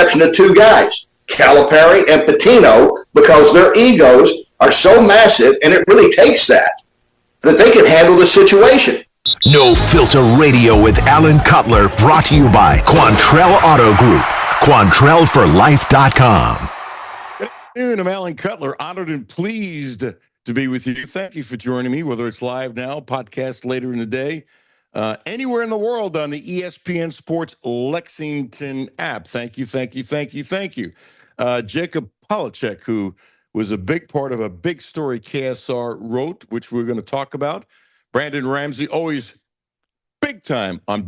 exception of two guys, Calipari and Patino, because their egos are so massive, and it really takes that they can handle the situation. No Filter Radio with Alan Cutler, brought to you by Quantrell Auto Group. QuantrellForLife.com. Good afternoon. I'm Alan Cutler, honored and pleased to be with you. Thank you for joining me, whether it's live now, podcast later in the day, anywhere in the world on the ESPN Sports Lexington app. Thank you. Jacob Polachek, who was a big part of a big story KSR wrote, which we're going to talk about. Brandon Ramsey, always big time on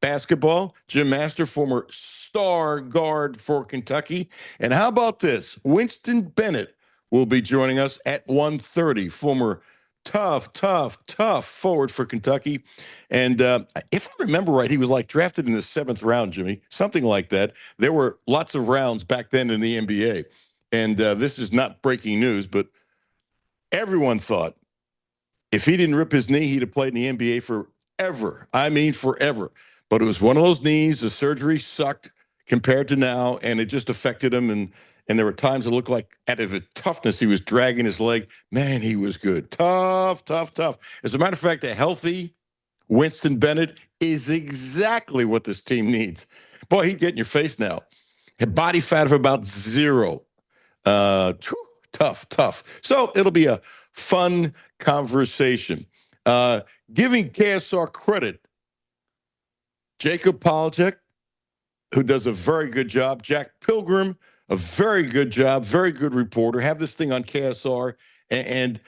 basketball. Jim Master, former star guard for Kentucky. And how about this? Winston Bennett will be joining us at 1:30, former tough forward for Kentucky. And if I remember right, he was like drafted in the 7th round, Jimmy, something like that. There were lots of rounds back then in the NBA. And this is not breaking news, but everyone thought if he didn't rip his knee, he'd have played in the NBA forever. I mean, forever. But it was one of those knees. The surgery sucked compared to now, and it just affected him. And there were times it looked like out of the toughness, he was dragging his leg. Man, he was good. Tough. As a matter of fact, a healthy Winston Bennett is exactly what this team needs. Boy, he'd get in your face now. Had body fat of about 0. Tough. So it'll be a fun conversation. Giving KSR credit, Jacob Polachek, who does a very good job. Jack Pilgrim, a very good job, very good reporter. Have this thing on KSR and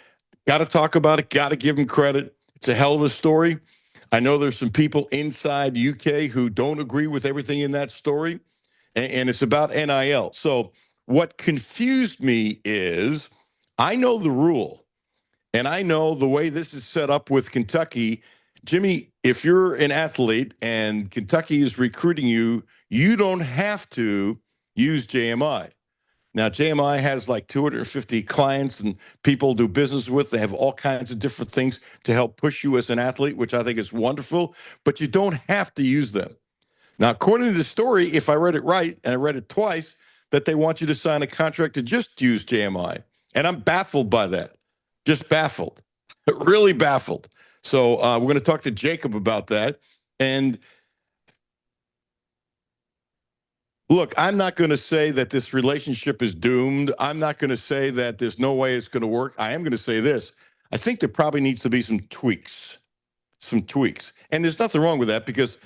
got to talk about it, got to give him credit. It's a hell of a story. I know there's some people inside UK who don't agree with everything in that story, and it's about NIL. So what confused me is I know the rule, and I know the way this is set up with Kentucky. Jimmy, if you're an athlete and Kentucky is recruiting you, you don't have to use JMI. Now, JMI has like 250 clients and people do business with. They have all kinds of different things to help push you as an athlete, which I think is wonderful, but you don't have to use them. Now, according to the story, if I read it right, and I read it twice, that they want you to sign a contract to just use JMI. And I'm baffled by that. Just baffled. Really baffled. So we're going to talk to Jacob about that. And look, I'm not going to say that this relationship is doomed. I'm not going to say that there's no way it's going to work. I am going to say this. I think there probably needs to be some tweaks. And there's nothing wrong with that because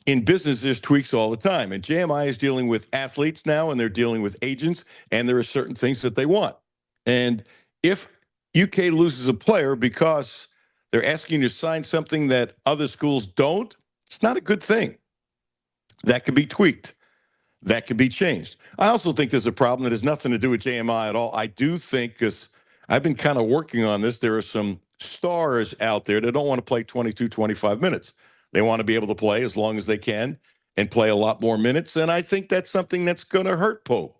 in business, there's tweaks all the time. And JMI is dealing with athletes now, and they're dealing with agents, and there are certain things that they want. And if UK loses a player because they're asking you to sign something that other schools don't, it's not a good thing. That could be tweaked. That could be changed. I also think there's a problem that has nothing to do with JMI at all. I do think, because I've been kind of working on this, there are some stars out there that don't want to play 22, 25 minutes. They want to be able to play as long as they can and play a lot more minutes. And I think that's something that's going to hurt Pope.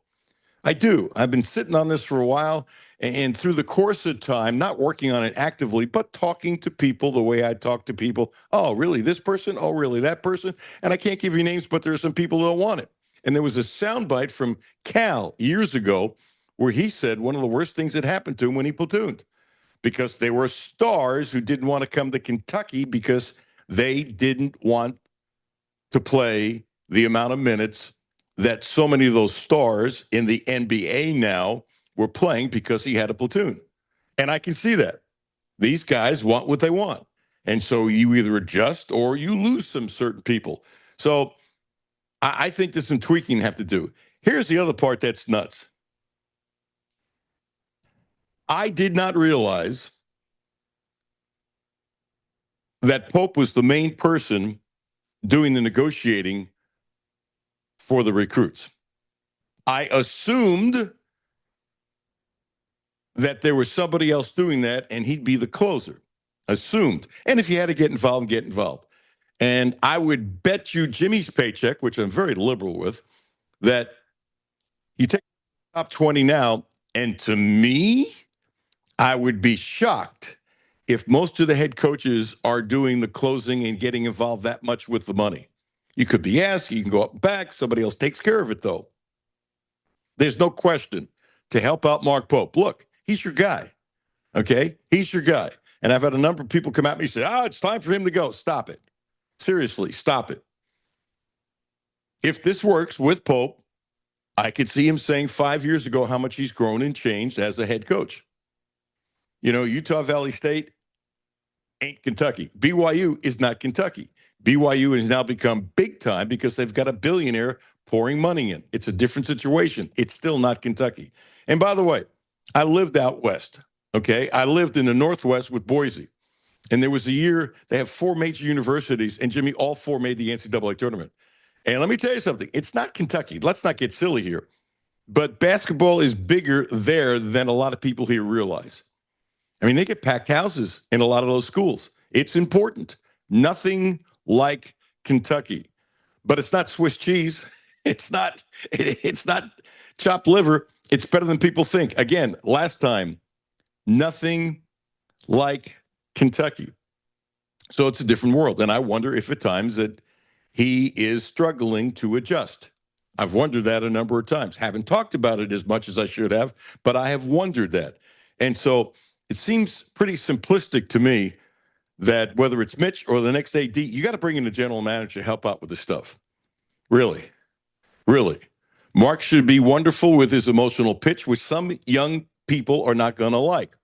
I do. I've been sitting on this for a while. And through the course of time, not working on it actively, but talking to people the way I talk to people. Oh, really? This person? Oh, really? That person? And I can't give you names, but there are some people that want it. And there was a soundbite from Cal years ago where he said one of the worst things that happened to him when he platooned, because they were stars who didn't want to come to Kentucky because they didn't want to play the amount of minutes that so many of those stars in the NBA now were playing because he had a platoon. And I can see that. These guys want what they want. And so you either adjust or you lose some certain people. So I think there's some tweaking have to do. Here's the other part that's nuts. I did not realize that Pope was the main person doing the negotiating for the recruits. I assumed that there was somebody else doing that and he'd be the closer. Assumed. And if you had to get involved, get involved. And I would bet you Jimmy's paycheck, which I'm very liberal with, that you take the top 20 now, and to me, I would be shocked if most of the head coaches are doing the closing and getting involved that much with the money. You could be asked, you can go up and back, somebody else takes care of it, though. There's no question to help out Mark Pope. Look, he's your guy. Okay? He's your guy. And I've had a number of people come at me and say, it's time for him to go. Stop it. Seriously, stop it. If this works with Pope, I could see him saying 5 years ago how much he's grown and changed as a head coach. You know, Utah Valley State ain't Kentucky. BYU is not Kentucky. BYU has now become big time because they've got a billionaire pouring money in. It's a different situation. It's still not Kentucky. And by the way, I lived out west, okay? I lived in the Northwest with Boise. And there was a year, they have 4 major universities, and Jimmy, all 4 made the NCAA tournament. And let me tell you something. It's not Kentucky. Let's not get silly here. But basketball is bigger there than a lot of people here realize. I mean, they get packed houses in a lot of those schools. It's important. Nothing like Kentucky. But it's not Swiss cheese. It's not chopped liver. It's better than people think. Again, last time, nothing like Kentucky. So it's a different world. And I wonder if at times that he is struggling to adjust. I've wondered that a number of times. Haven't talked about it as much as I should have, but I have wondered that. And so it seems pretty simplistic to me that whether it's Mitch or the next AD, you got to bring in a general manager to help out with this stuff. Really, really. Mark should be wonderful with his emotional pitch, which some young people are not going to like.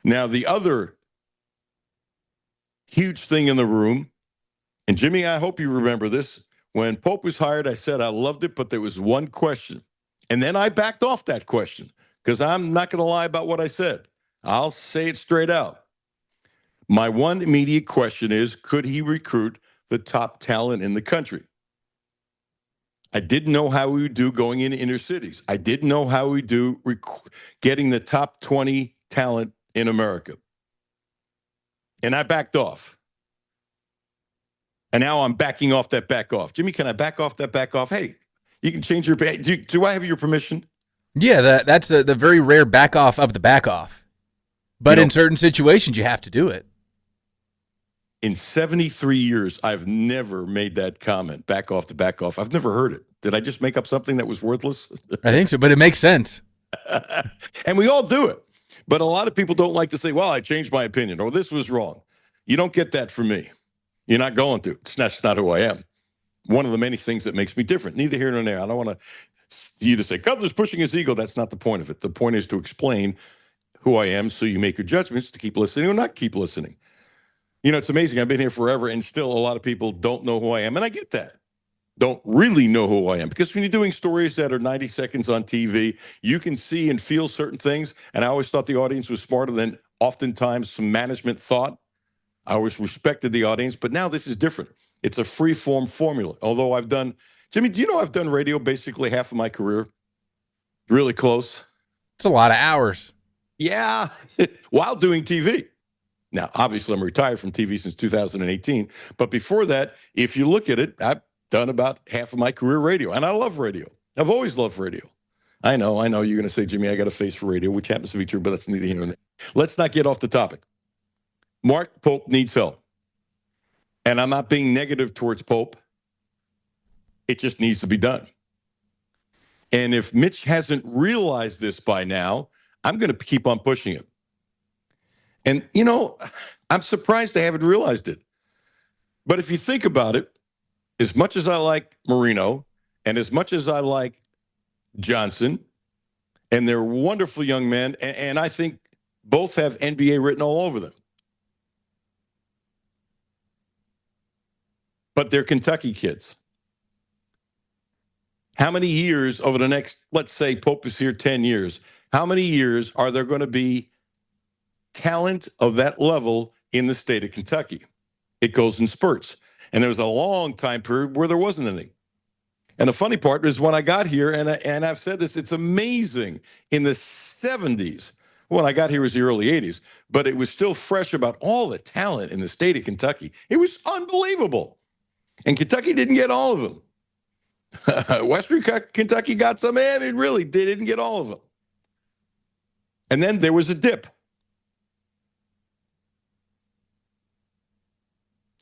Now, the other huge thing in the room, and Jimmy, I hope you remember this. When Pope was hired, I said I loved it, but there was one question. And then I backed off that question because I'm not going to lie about what I said. I'll say it straight out. My one immediate question is, could he recruit the top talent in the country? I didn't know how we would do going into inner cities. I didn't know how we do getting the top 20 talent in America. And I backed off. And now I'm backing off that back off. Jimmy, can I back off that back off? Hey, you can change your do I have your permission? Yeah, that's the very rare back off of the back off. But in certain situations, you have to do it. In 73 years, I've never made that comment, back off the back off. I've never heard it. Did I just make up something that was worthless? I think so, but it makes sense. And we all do it. But a lot of people don't like to say, well, I changed my opinion, or this was wrong. You don't get that from me. You're not going to. That's not who I am. One of the many things that makes me different. Neither here nor there. I don't want you to say, Cutler's pushing his ego. That's not the point of it. The point is to explain who I am so you make your judgments to keep listening or not keep listening. You know, it's amazing. I've been here forever, and still a lot of people don't know who I am, and I get that. Don't really know who I am. Because when you're doing stories that are 90 seconds on TV, you can see and feel certain things, and I always thought the audience was smarter than oftentimes some management thought. I always respected the audience, but now this is different. It's a free-form formula. Although I've done, Jimmy, do you know I've done radio basically half of my career? Really close. It's a lot of hours. Yeah, while doing TV. Now, obviously, I'm retired from TV since 2018. But before that, if you look at it, I've done about half of my career radio. And I love radio. I've always loved radio. I know you're going to say, Jimmy, I got a face for radio, which happens to be true, but that's neither here nor there. Let's not get off the topic. Mark Pope needs help. And I'm not being negative towards Pope. It just needs to be done. And if Mitch hasn't realized this by now, I'm going to keep on pushing it. And, you know, I'm surprised they haven't realized it. But if you think about it, as much as I like Marino and as much as I like Johnson, and they're wonderful young men, and I think both have NBA written all over them. But they're Kentucky kids. How many years over the next, let's say Pope is here 10 years, how many years are there going to be talent of that level in the state of Kentucky? It goes in spurts. And there was a long time period where there wasn't any. And the funny part is when I got here, and I've said this, it's amazing. In the 70s, when I got here was the early 80s, but it was still fresh about all the talent in the state of Kentucky. It was unbelievable. And Kentucky didn't get all of them. Western Kentucky got some, and it really they didn't get all of them. And then there was a dip.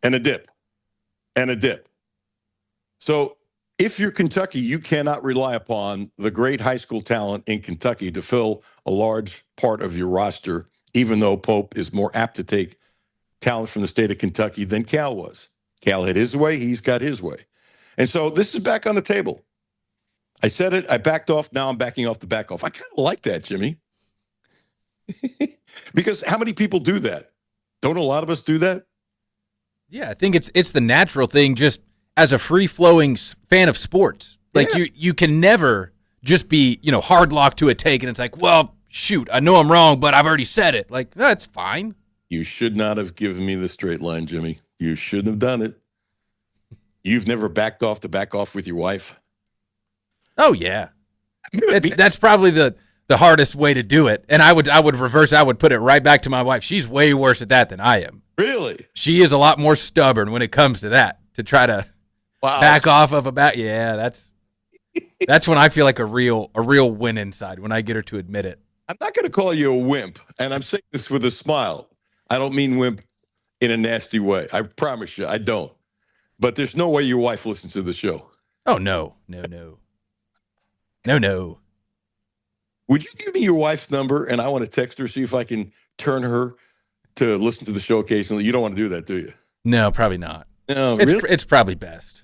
And a dip. And a dip. So If you're Kentucky, you cannot rely upon the great high school talent in Kentucky to fill a large part of your roster, even though Pope is more apt to take talent from the state of Kentucky than Cal was. Cal had his way. He's got his way. And so this is back on the table. I said it. I backed off. Now I'm backing off the back off. I kind of like that, Jimmy. Because how many people do that? Don't a lot of us do that? Yeah, I think it's the natural thing just as a free-flowing fan of sports. Like, you can never just be, hard locked to a take, and it's like, well, shoot, I know I'm wrong, but I've already said it. Like, that's fine. You should not have given me the straight line, Jimmy. You shouldn't have done it. You've never backed off to back off with your wife? Oh, yeah. That's probably the hardest way to do it. And I would reverse. I would put it right back to my wife. She's way worse at that than I am. Really? She is a lot more stubborn when it comes to that, to try to back off of about. Yeah, that's when I feel like a real win inside, when I get her to admit it. I'm not going to call you a wimp, and I'm saying this with a smile. I don't mean wimp in a nasty way. I promise you, I don't. But there's no way your wife listens to the show. Oh, no. Would you give me your wife's number, and I want to text her, see if I can turn her to listen to the show occasionally? You don't want to do that, do you? No, probably not. No, it's, really? It's probably best.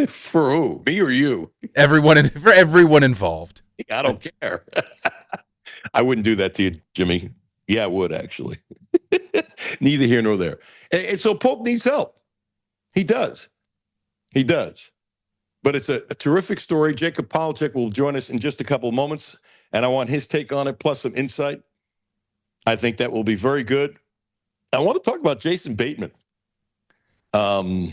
For who? Me or you? For everyone involved. I don't care. I wouldn't do that to you, Jimmy. Yeah, I would, actually. Neither here nor there. And so Pope needs help. He does. But it's a terrific story. Jacob Polachek will join us in just a couple of moments, and I want his take on it, plus some insight. I think that will be very good. I want to talk about Jason Bateman. I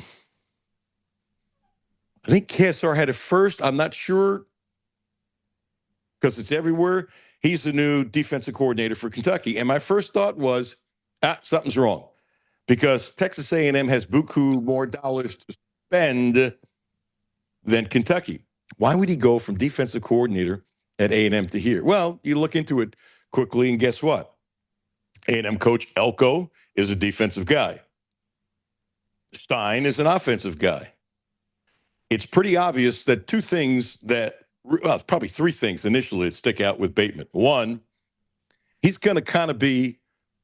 think KSR had it first. I'm not sure because it's everywhere. He's the new defensive coordinator for Kentucky. And my first thought was, something's wrong, because Texas A&M has buku more dollars to spend than Kentucky. Why would he go from defensive coordinator at A&M to here? Well, you look into it quickly, and guess what? A&M coach Elko is a defensive guy. Stein is an offensive guy. It's pretty obvious that it's probably three things initially that stick out with Bateman. One, he's going to kind of be,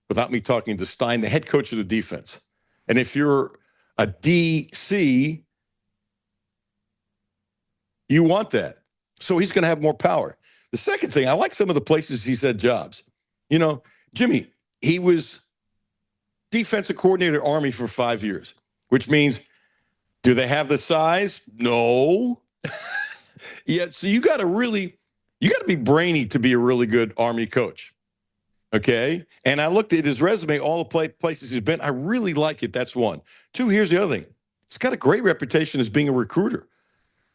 without me talking to Stein, the head coach of the defense. And if you're a DC, you want that. So he's going to have more power. The second thing, I like some of the places he's had jobs. Jimmy, he was defensive coordinator at Army for 5 years, which means, do they have the size? No. Yeah, so you got to be brainy to be a really good Army coach. Okay? And I looked at his resume, all the places he's been. I really like it. That's one. Two, here's the other thing. He's got a great reputation as being a recruiter.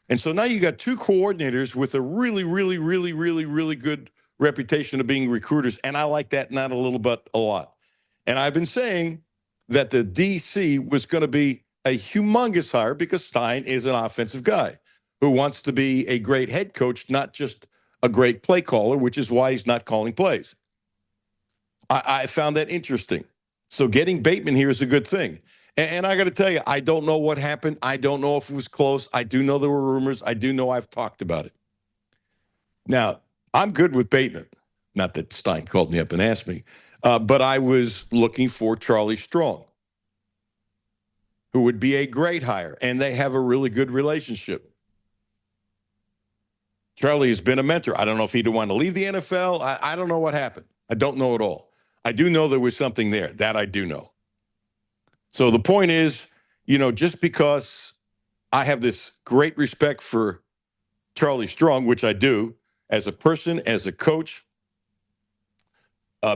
And so now you got two coordinators with a really, really, really, really, really good reputation of being recruiters. And I like that, not a little, but a lot. And I've been saying that the DC was going to be a humongous hire because Stein is an offensive guy who wants to be a great head coach, not just a great play caller, which is why he's not calling plays. I found that interesting. So getting Bateman here is a good thing. And I got to tell you, I don't know what happened. I don't know if it was close. I do know there were rumors. I do know I've talked about it. Now, I'm good with Bateman. Not that Stein called me up and asked me, but I was looking for Charlie Strong, who would be a great hire, and they have a really good relationship. Charlie has been a mentor. I don't know if he'd want to leave the NFL. I don't know what happened. I don't know at all. I do know there was something there. That I do know. So the point is, just because I have this great respect for Charlie Strong, which I do, as a person, as a coach,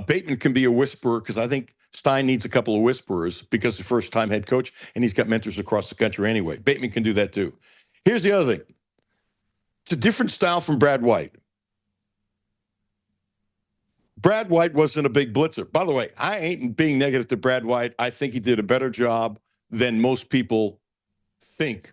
Bateman can be a whisperer, because I think Stein needs a couple of whisperers because he's a first-time head coach, and he's got mentors across the country anyway. Bateman can do that too. Here's the other thing. It's a different style from Brad White. Brad White wasn't a big blitzer. By the way, I ain't being negative to Brad White. I think he did a better job than most people think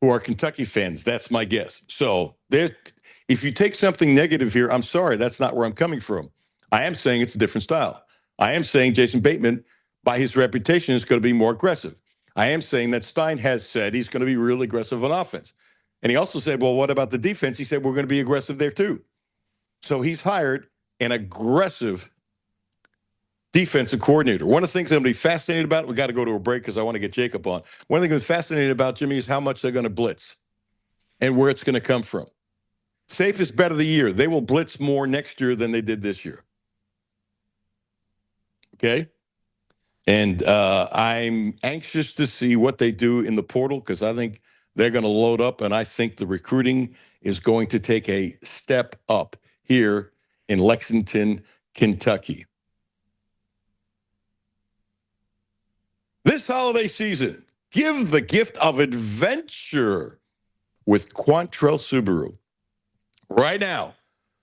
who are Kentucky fans. That's my guess. So if you take something negative here, I'm sorry, that's not where I'm coming from. I am saying it's a different style. I am saying Jason Bateman, by his reputation, is going to be more aggressive. I am saying that Stein has said he's going to be real aggressive on offense. And he also said, well, what about the defense? He said, we're going to be aggressive there too. So he's hired an aggressive defensive coordinator. One of the things I'm going to be fascinated about, we got to go to a break because I want to get Jacob on. One thing I'm fascinated about, Jimmy, is how much they're going to blitz and where it's going to come from. Safest bet of the year. They will blitz more next year than they did this year. Okay? And I'm anxious to see what they do in the portal because I think they're going to load up, and I think the recruiting is going to take a step up here in Lexington, Kentucky. This holiday season, give the gift of adventure with Quantrell Subaru. Right now,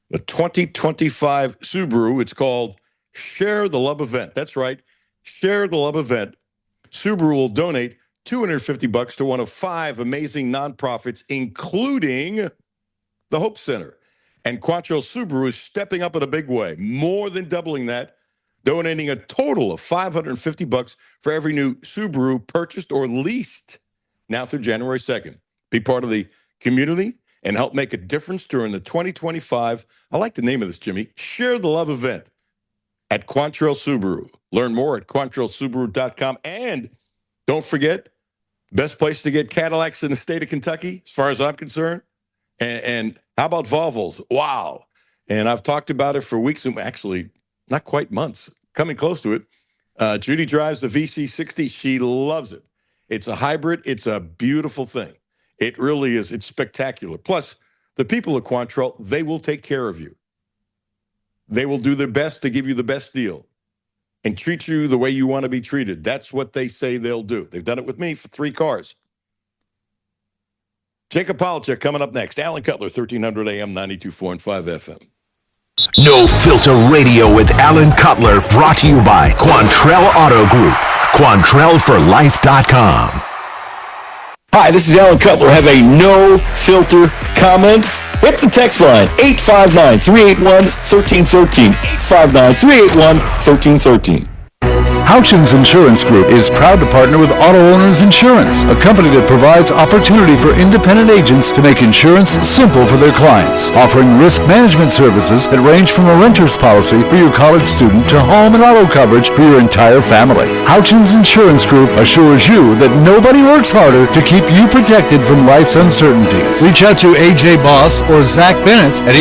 the 2025 Subaru, it's called Share the Love Event. That's right, Share the Love Event. Subaru will donate $250 to one of 5 amazing nonprofits, including the Hope Center. And Quantrell Subaru is stepping up in a big way, more than doubling that, donating a total of $550 for every new Subaru purchased or leased now through January 2nd. Be part of the community and help make a difference during the 2025, I like the name of this, Jimmy, Share the Love event at Quantrell Subaru. Learn more at QuantrellSubaru.com. And don't forget, best place to get Cadillacs in the state of Kentucky, as far as I'm concerned. And how about Volvos? Wow. And I've talked about it for weeks, and actually not quite months, coming close to it. Judy drives the VC60. She loves it. It's a hybrid. It's a beautiful thing. It really is. It's spectacular. Plus, the people at Quantrell, they will take care of you. They will do their best to give you the best deal and treat you the way you want to be treated. That's what they say they'll do. They've done it with me for 3 cars. Jacob Polachek coming up next. Alan Cutler, 1300 AM, 92.4 and 5 FM. No Filter Radio with Alan Cutler, brought to you by Quantrell Auto Group. QuantrellForLife.com. Hi, this is Alan Cutler. Have a no-filter comment? Hit the text line, 859-381-1313. 859-381-1313. Houchins Insurance Group is proud to partner with Auto Owners Insurance, a company that provides opportunity for independent agents to make insurance simple for their clients, offering risk management services that range from a renter's policy for your college student to home and auto coverage for your entire family. Houchins Insurance Group assures you that nobody works harder to keep you protected from life's uncertainties. Reach out to AJ Boss or Zach Bennett at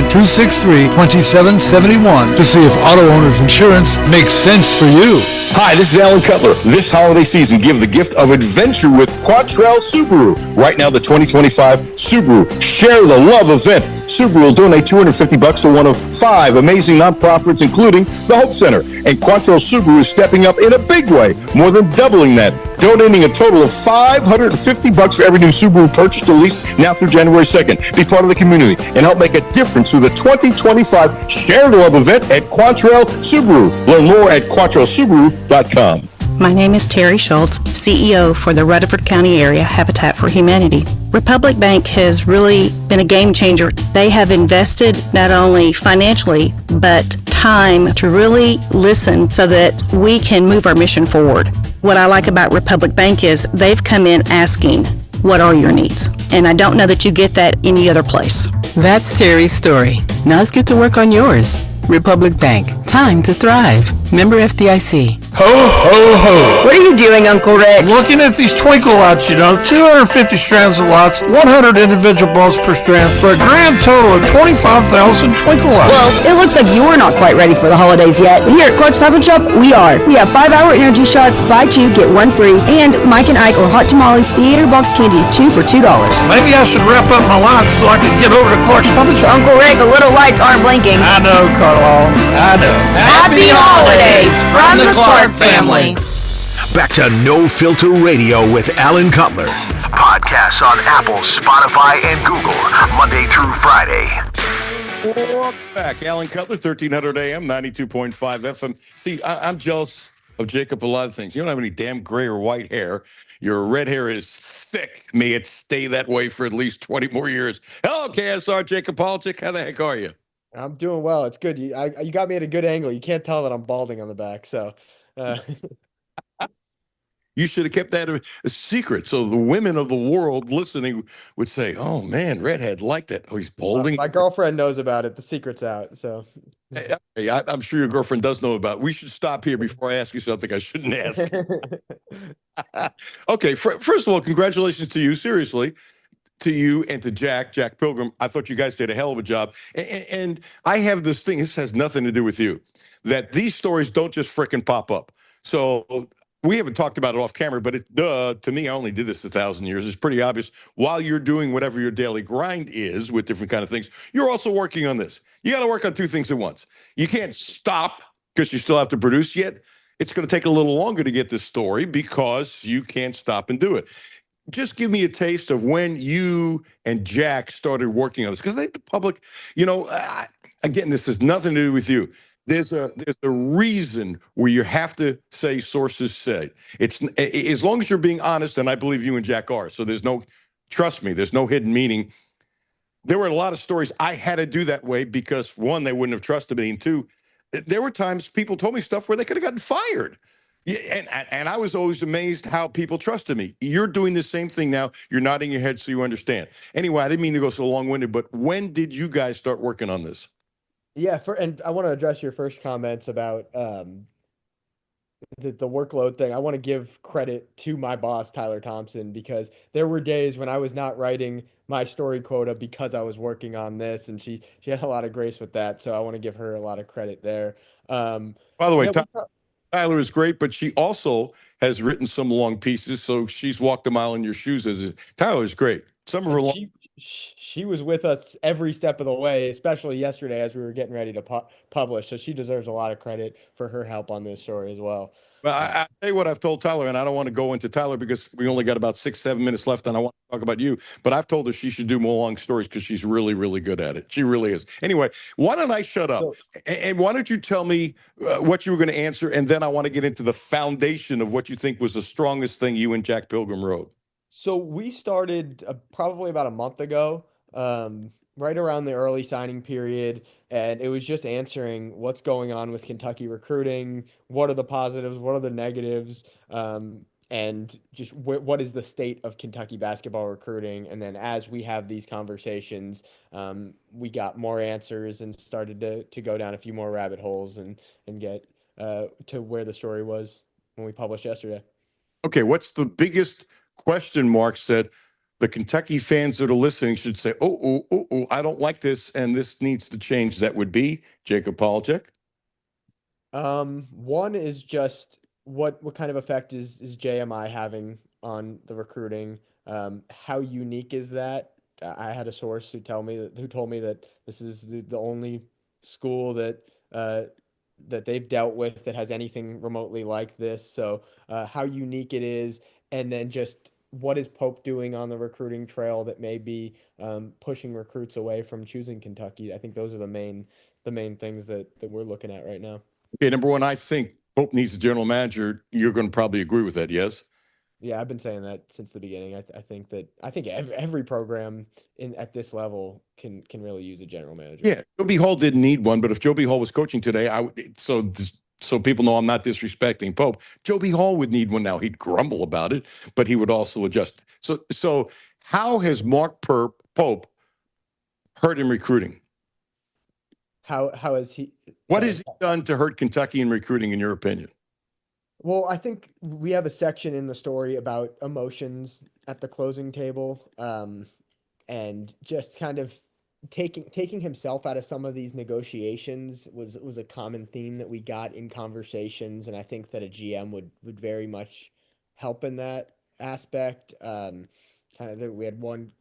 859-263-2771 to see if Auto Owners Insurance makes sense for you. Hi, this is Alan Cutler. This holiday season, give the gift of adventure with Quantrell Subaru. Right now, the 2025 Subaru Share the Love event. Subaru will donate $250 to one of 5 amazing nonprofits, including the Hope Center. And Quantrell Subaru is stepping up in a big way, more than doubling that, donating a total of $550 for every new Subaru purchased or leased now through January 2nd. Be part of the community and help make a difference through the 2025 Share the Love event at Quantrell Subaru. Learn more at QuantrellSubaru.com. My name is Terry Schultz, CEO for the Rutherford County Area Habitat for Humanity. Republic Bank has really been a game changer. They have invested not only financially, but time to really listen so that we can move our mission forward. What I like about Republic Bank is they've come in asking, what are your needs? And I don't know that you get that any other place. That's Terry's story. Now let's get to work on yours. Republic Bank. Time to thrive. Member FDIC. Ho, ho, ho. What are you doing, Uncle Rick? Looking at these twinkle lots, 250 strands of lots, 100 individual bulbs per strand, for a grand total of 25,000 twinkle lots. Well, it looks like you're not quite ready for the holidays yet. But here at Clark's Pop and Shop, we are. We have 5-hour energy shots, buy 2, get 1 free, and Mike and Ike or Hot Tamales Theater Box Candy, 2 for $2. Maybe I should wrap up my lots so I can get over to Clark's Pop and Shop. Uncle Rick, the little lights aren't blinking. I know, Carl. I know. Happy holidays from the Clark family. Back to No Filter Radio with Alan Cutler. Podcasts on Apple, Spotify, and Google, Monday through Friday. Welcome back. Alan Cutler, 1300 AM, 92.5 FM. See, I'm jealous of Jacob a lot of things. You don't have any damn gray or white hair. Your red hair is thick. May it stay that way for at least 20 more years. Hello, KSR, Jacob Polachek. How the heck are you? I'm doing well. It's good. You got me at a good angle. You can't tell that I'm balding on the back. So, You should have kept that a secret, so the women of the world listening would say, "Oh man, redhead like that. Oh, he's balding." My girlfriend knows about it. The secret's out. So I'm sure your girlfriend does know about it. We should stop here before I ask you something I shouldn't ask. Okay, first of all, congratulations to you. Seriously, to you and to Jack Pilgrim. I thought you guys did a hell of a job. And I have this thing, this has nothing to do with you, that these stories don't just frickin' pop up. So we haven't talked about it off camera, but to me, I only did this 1,000 years. It's pretty obvious. While you're doing whatever your daily grind is with different kind of things, you're also working on this. You got to work on two things at once. You can't stop because you still have to produce yet. It's going to take a little longer to get this story because you can't stop and do it. Just give me a taste of when you and Jack started working on this, because the public, again, this has nothing to do with you. There's a reason where you have to say sources say. It's as long as you're being honest, and I believe you and Jack are. So trust me, there's no hidden meaning. There were a lot of stories I had to do that way because one, they wouldn't have trusted me, and two, there were times people told me stuff where they could have gotten fired. Yeah, and I was always amazed how people trusted me. You're doing the same thing now. You're nodding your head so you understand. Anyway, I didn't mean to go so long-winded, but when did you guys start working on this? yeah, and I want to address your first comments about the workload thing. I want to give credit to my boss, Tyler Thompson, because there were days when I was not writing my story quota because I was working on this, and she had a lot of grace with that. So I want to give her a lot of credit there. By the way, Yeah, Tyler is great, but she also has written some long pieces, so she's walked a mile in your shoes. Tyler's great. Some of her long. she was with us every step of the way, especially yesterday as we were getting ready to publish. So she deserves a lot of credit for her help on this story as well. Well, I tell you what I've told Tyler, and I don't want to go into Tyler because we only got about 6-7 minutes left, and I want to talk about you. But I've told her she should do more long stories because she's really, really good at it. She really is. Anyway, why don't I shut up? And why don't you tell me what you were going to answer, and then I want to get into the foundation of what you think was the strongest thing you and Jack Pilgrim wrote. So we started probably about a month ago, right around the early signing period, and it was just answering what's going on with Kentucky recruiting, what are the positives, what are the negatives, and just what is the state of Kentucky basketball recruiting. And then as we have these conversations, we got more answers and started to go down a few more rabbit holes and get to where the story was when we published yesterday. Okay, what's the biggest question marks that the Kentucky fans that are listening should say, oh, I don't like this, and this needs to change? That would be Jacob Polachek. One is just what kind of effect is JMI having on the recruiting? How unique is that? I had a source who told me that this is the only school that that they've dealt with that has anything remotely like this. So how unique it is, and then just what is Pope doing on the recruiting trail that may be pushing recruits away from choosing Kentucky? I think those are the main things that we're looking at right now. Okay, number one, I think Pope needs a general manager. You're going to probably agree with that, yes? Yeah, I've been saying that since the beginning. I think every program at this level can really use a general manager. Yeah, Joe B. Hall didn't need one, but if Joe B. Hall was coaching today, so people know I'm not disrespecting Pope, Joe B. Hall would need one now. He'd grumble about it, but he would also adjust. So how has Mark Pope hurt in recruiting? How has he? What has he done to hurt Kentucky in recruiting, in your opinion? Well, I think we have a section in the story about emotions at the closing table, and just kind of taking himself out of some of these negotiations was a common theme that we got in conversations, and I think that a GM would very much help in that aspect. We had one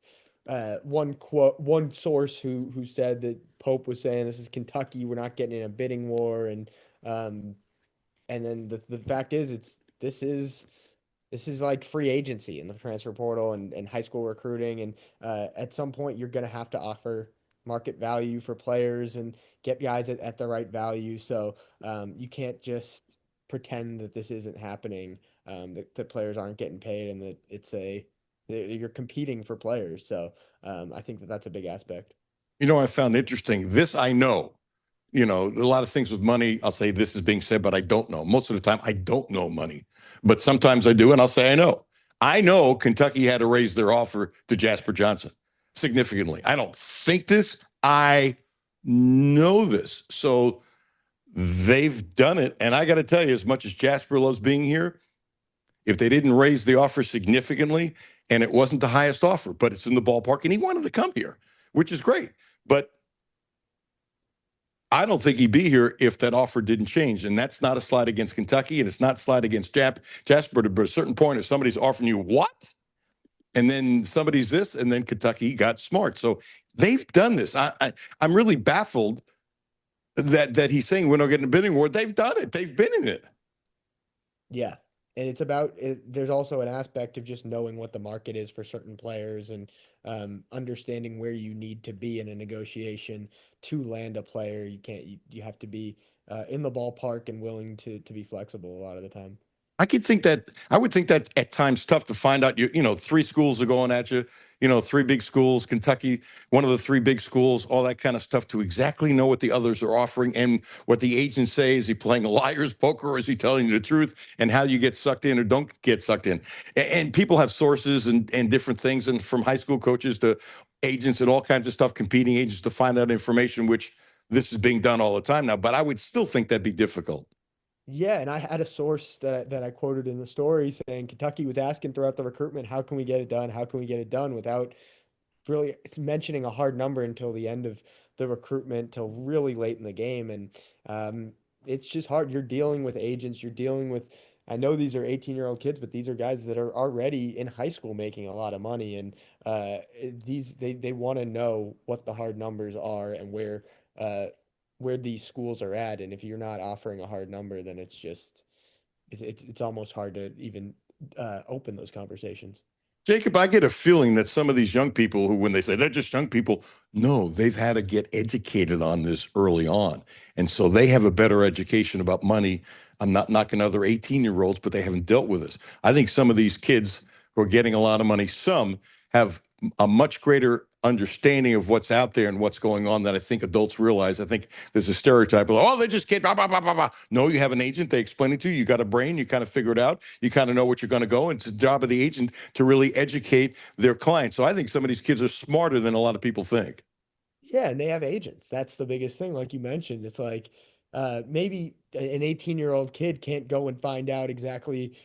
source who said that Pope was saying this is Kentucky, we're not getting in a bidding war, and then the fact is this is like free agency in the transfer portal and high school recruiting, and at some point you're going to have to offer market value for players and get guys at the right value. So you can't just pretend that this isn't happening, that players aren't getting paid, and that you're competing for players. So I think that that's a big aspect. You know, I found interesting. This I know. A lot of things with money, I'll say this is being said, but I don't know. Most of the time, I don't know money. But sometimes I do, and I'll say I know. I know Kentucky had to raise their offer to Jasper Johnson significantly. I don't think this. I know this. So they've done it. And I got to tell you, as much as Jasper loves being here, if they didn't raise the offer significantly, and it wasn't the highest offer, but it's in the ballpark, and he wanted to come here, which is great. But I don't think he'd be here if that offer didn't change. And that's not a slide against Kentucky, and it's not a slide against Jasper. But at a certain point, if somebody's offering you what? And then somebody's this, and then Kentucky got smart. So they've done this. I'm really baffled that he's saying we're not getting a bidding war. They've done it. They've been in it. Yeah. And it's about it. There's also an aspect of just knowing what the market is for certain players and understanding where you need to be in a negotiation to land a player. You have to be in the ballpark and willing to be flexible a lot of the time. I would think that at times tough to find out. Three schools are going at you. Three big schools, Kentucky, one of the three big schools, all that kind of stuff, to exactly know what the others are offering and what the agents say. Is he playing a liar's poker, or is he telling you the truth? And how you get sucked in or don't get sucked in. And people have sources and different things, and from high school coaches to agents and all kinds of stuff, competing agents, to find out information, which this is being done all the time now. But I would still think that'd be difficult. Yeah, and I had a source that I quoted in the story saying Kentucky was asking throughout the recruitment, how can we get it done? How can we get it done without really mentioning a hard number until the end of the recruitment, till really late in the game. And it's just hard. You're dealing with agents, you're dealing with, I know these are 18-year-old kids, but these are guys that are already in high school making a lot of money. And they want to know what the hard numbers are and where these schools are at. And if you're not offering a hard number, then it's almost hard to even open those conversations. Jacob, I get a feeling that some of these young people who, when they say they're just young people, no, they've had to get educated on this early on. And so they have a better education about money. I'm not knocking other 18-year-olds, but they haven't dealt with this. I think some of these kids who are getting a lot of money, some have a much greater understanding of what's out there and what's going on than I think adults realize. I think there's a stereotype of, oh, they just can't, blah, blah, blah, blah, blah. No, you have an agent. They explain it to you. You got a brain. You kind of figure it out. You kind of know what you're going to go. And it's the job of the agent to really educate their client. So I think some of these kids are smarter than a lot of people think. Yeah, and they have agents. That's the biggest thing. Like you mentioned, it's like maybe an 18-year-old kid can't go and find out exactly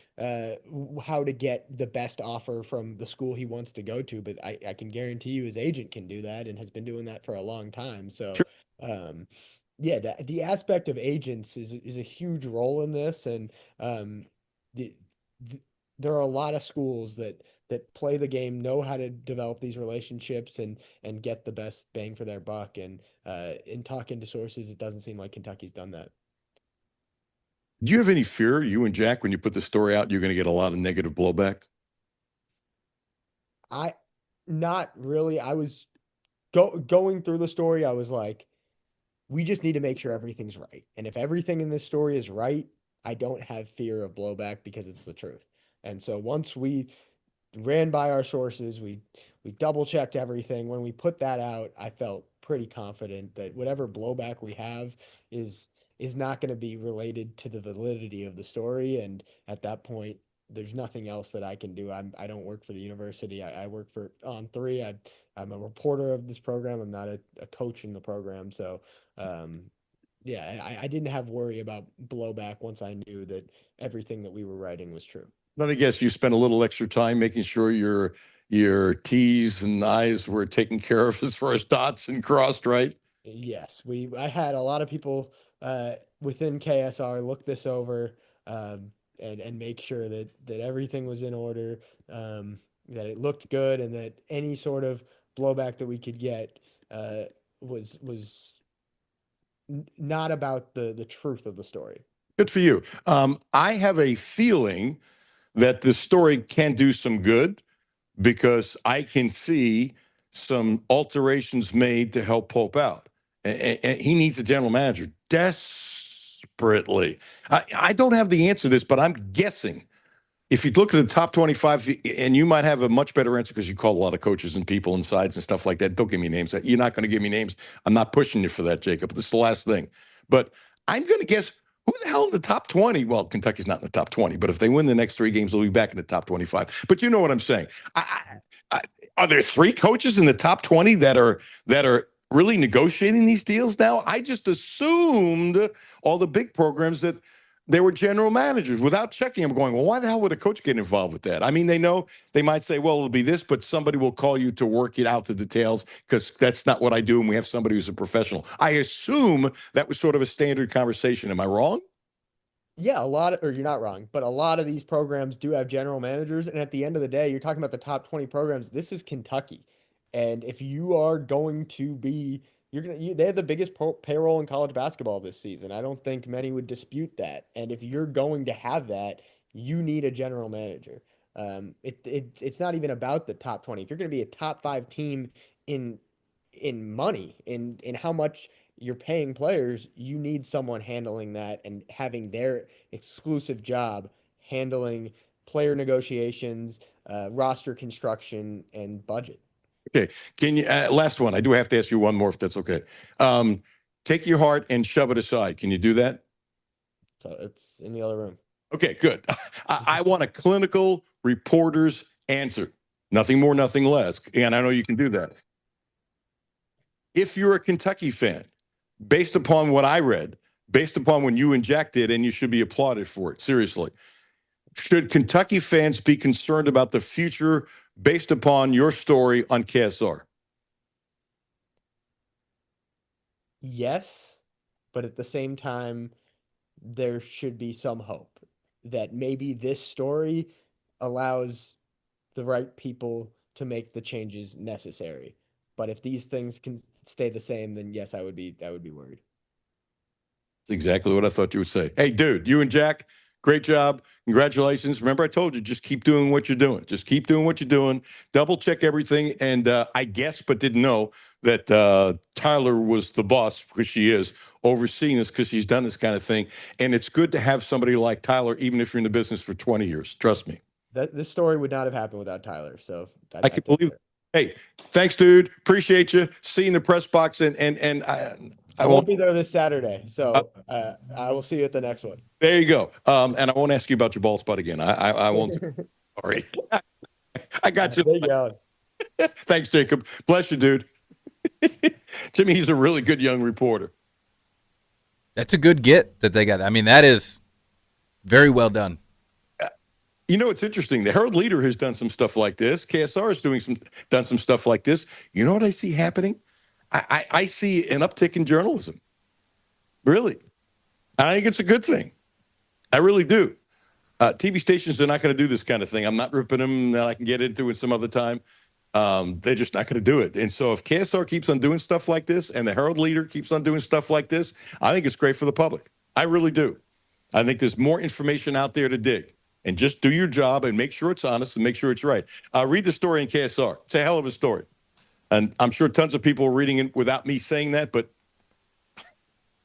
how to get the best offer from the school he wants to go to, but I can guarantee you his agent can do that and has been doing that for a long time. So, yeah, the aspect of agents is a huge role in this, and the, there are a lot of schools that play the game, know how to develop these relationships and get the best bang for their buck. And in talking to sources, it doesn't seem like Kentucky's done that. Do you have any fear, you and Jack, when you put the story out, you're going to get a lot of negative blowback? Not really. I was going through the story. I was like, we just need to make sure everything's right. And if everything in this story is right, I don't have fear of blowback because it's the truth. And so once we ran by our sources, we double checked everything. When we put that out, I felt pretty confident that whatever blowback we have is not going to be related to the validity of the story. And at that point, there's nothing else that I can do. I don't work for the university. I work for On3. I'm a reporter of this program. I'm not a coach in the program. So, yeah, I didn't have worry about blowback once I knew that everything that we were writing was true. Let me guess, you spent a little extra time making sure your T's and I's were taken care of as far as dots and crossed, right? Yes, I had a lot of people within KSR look this over and make sure that everything was in order, that it looked good, and that any sort of blowback that we could get was not about the truth of the story. Good for you. I have a feeling that this story can do some good because I can see some alterations made to help Pope out. And he needs a general manager desperately. I don't have the answer to this, but I'm guessing if you look at the top 25, and you might have a much better answer because you call a lot of coaches and people and sides and stuff like that. Don't give me names. You're not going to give me names. I'm not pushing you for that, Jacob. This is the last thing. But I'm going to guess who the hell in the top 20? Well, Kentucky's not in the top 20, but if they win the next 3 games, they'll be back in the top 25. But you know what I'm saying. Are there 3 coaches in the top 20 that are really negotiating these deals now? I just assumed all the big programs that they were general managers without checking. I'm going, well, why the hell would a coach get involved with that? I mean, they know they might say, well, it'll be this, but somebody will call you to work it out the details because that's not what I do. And we have somebody who's a professional. I assume that was sort of a standard conversation. Am I wrong? Yeah, you're not wrong, but a lot of these programs do have general managers. And at the end of the day, you're talking about the top 20 programs. This is Kentucky. And if you are going to be, they have the biggest payroll in college basketball this season. I don't think many would dispute that. And if you're going to have that, you need a general manager. It's not even about the top 20. If you're going to be a top 5 team in money, in how much you're paying players, you need someone handling that and having their exclusive job handling player negotiations, roster construction, and budget. Okay. Can you, last one, I do have to ask you one more if that's okay. Take your heart and shove it aside. Can you do that? So it's in the other room. Okay, good. I want a clinical reporter's answer. Nothing more, nothing less. And I know you can do that. If you're a Kentucky fan, based upon what I read, based upon when you and Jack did, and you should be applauded for it, seriously, should Kentucky fans be concerned about the future based upon your story on KSR? Yes, but at the same time, there should be some hope that maybe this story allows the right people to make the changes necessary. But if these things can stay the same, then yes, I would be worried. That's exactly what I thought you would say. Hey, dude, you and Jack, great job. Congratulations. Remember, I told you, just keep doing what you're doing. Just keep doing what you're doing. Double check everything. And I guess, but didn't know that Tyler was the boss, because she is, overseeing this because she's done this kind of thing. And it's good to have somebody like Tyler, even if you're in the business for 20 years. Trust me. This story would not have happened without Tyler. So I can believe it. Hey, thanks, dude. Appreciate you. See you in the press box. And I won't be there this Saturday, so I will see you at the next one. There you go. And I won't ask you about your ball spot again. I won't. Sorry. I got you. There you go. Thanks, Jacob. Bless you, dude. Jimmy, he's a really good young reporter. That's a good get that they got. I mean, that is very well done. You know, it's interesting. The Herald Leader has done some stuff like this. KSR has done some stuff like this. You know what I see happening? I see an uptick in journalism. Really. I think it's a good thing. I really do. TV stations are not going to do this kind of thing. I'm not ripping them that I can get into it some other time. They're just not going to do it. And so if KSR keeps on doing stuff like this and the Herald Leader keeps on doing stuff like this, I think it's great for the public. I really do. I think there's more information out there to dig. And just do your job and make sure it's honest and make sure it's right. Read the story in KSR. It's a hell of a story. And I'm sure tons of people are reading it without me saying that. But,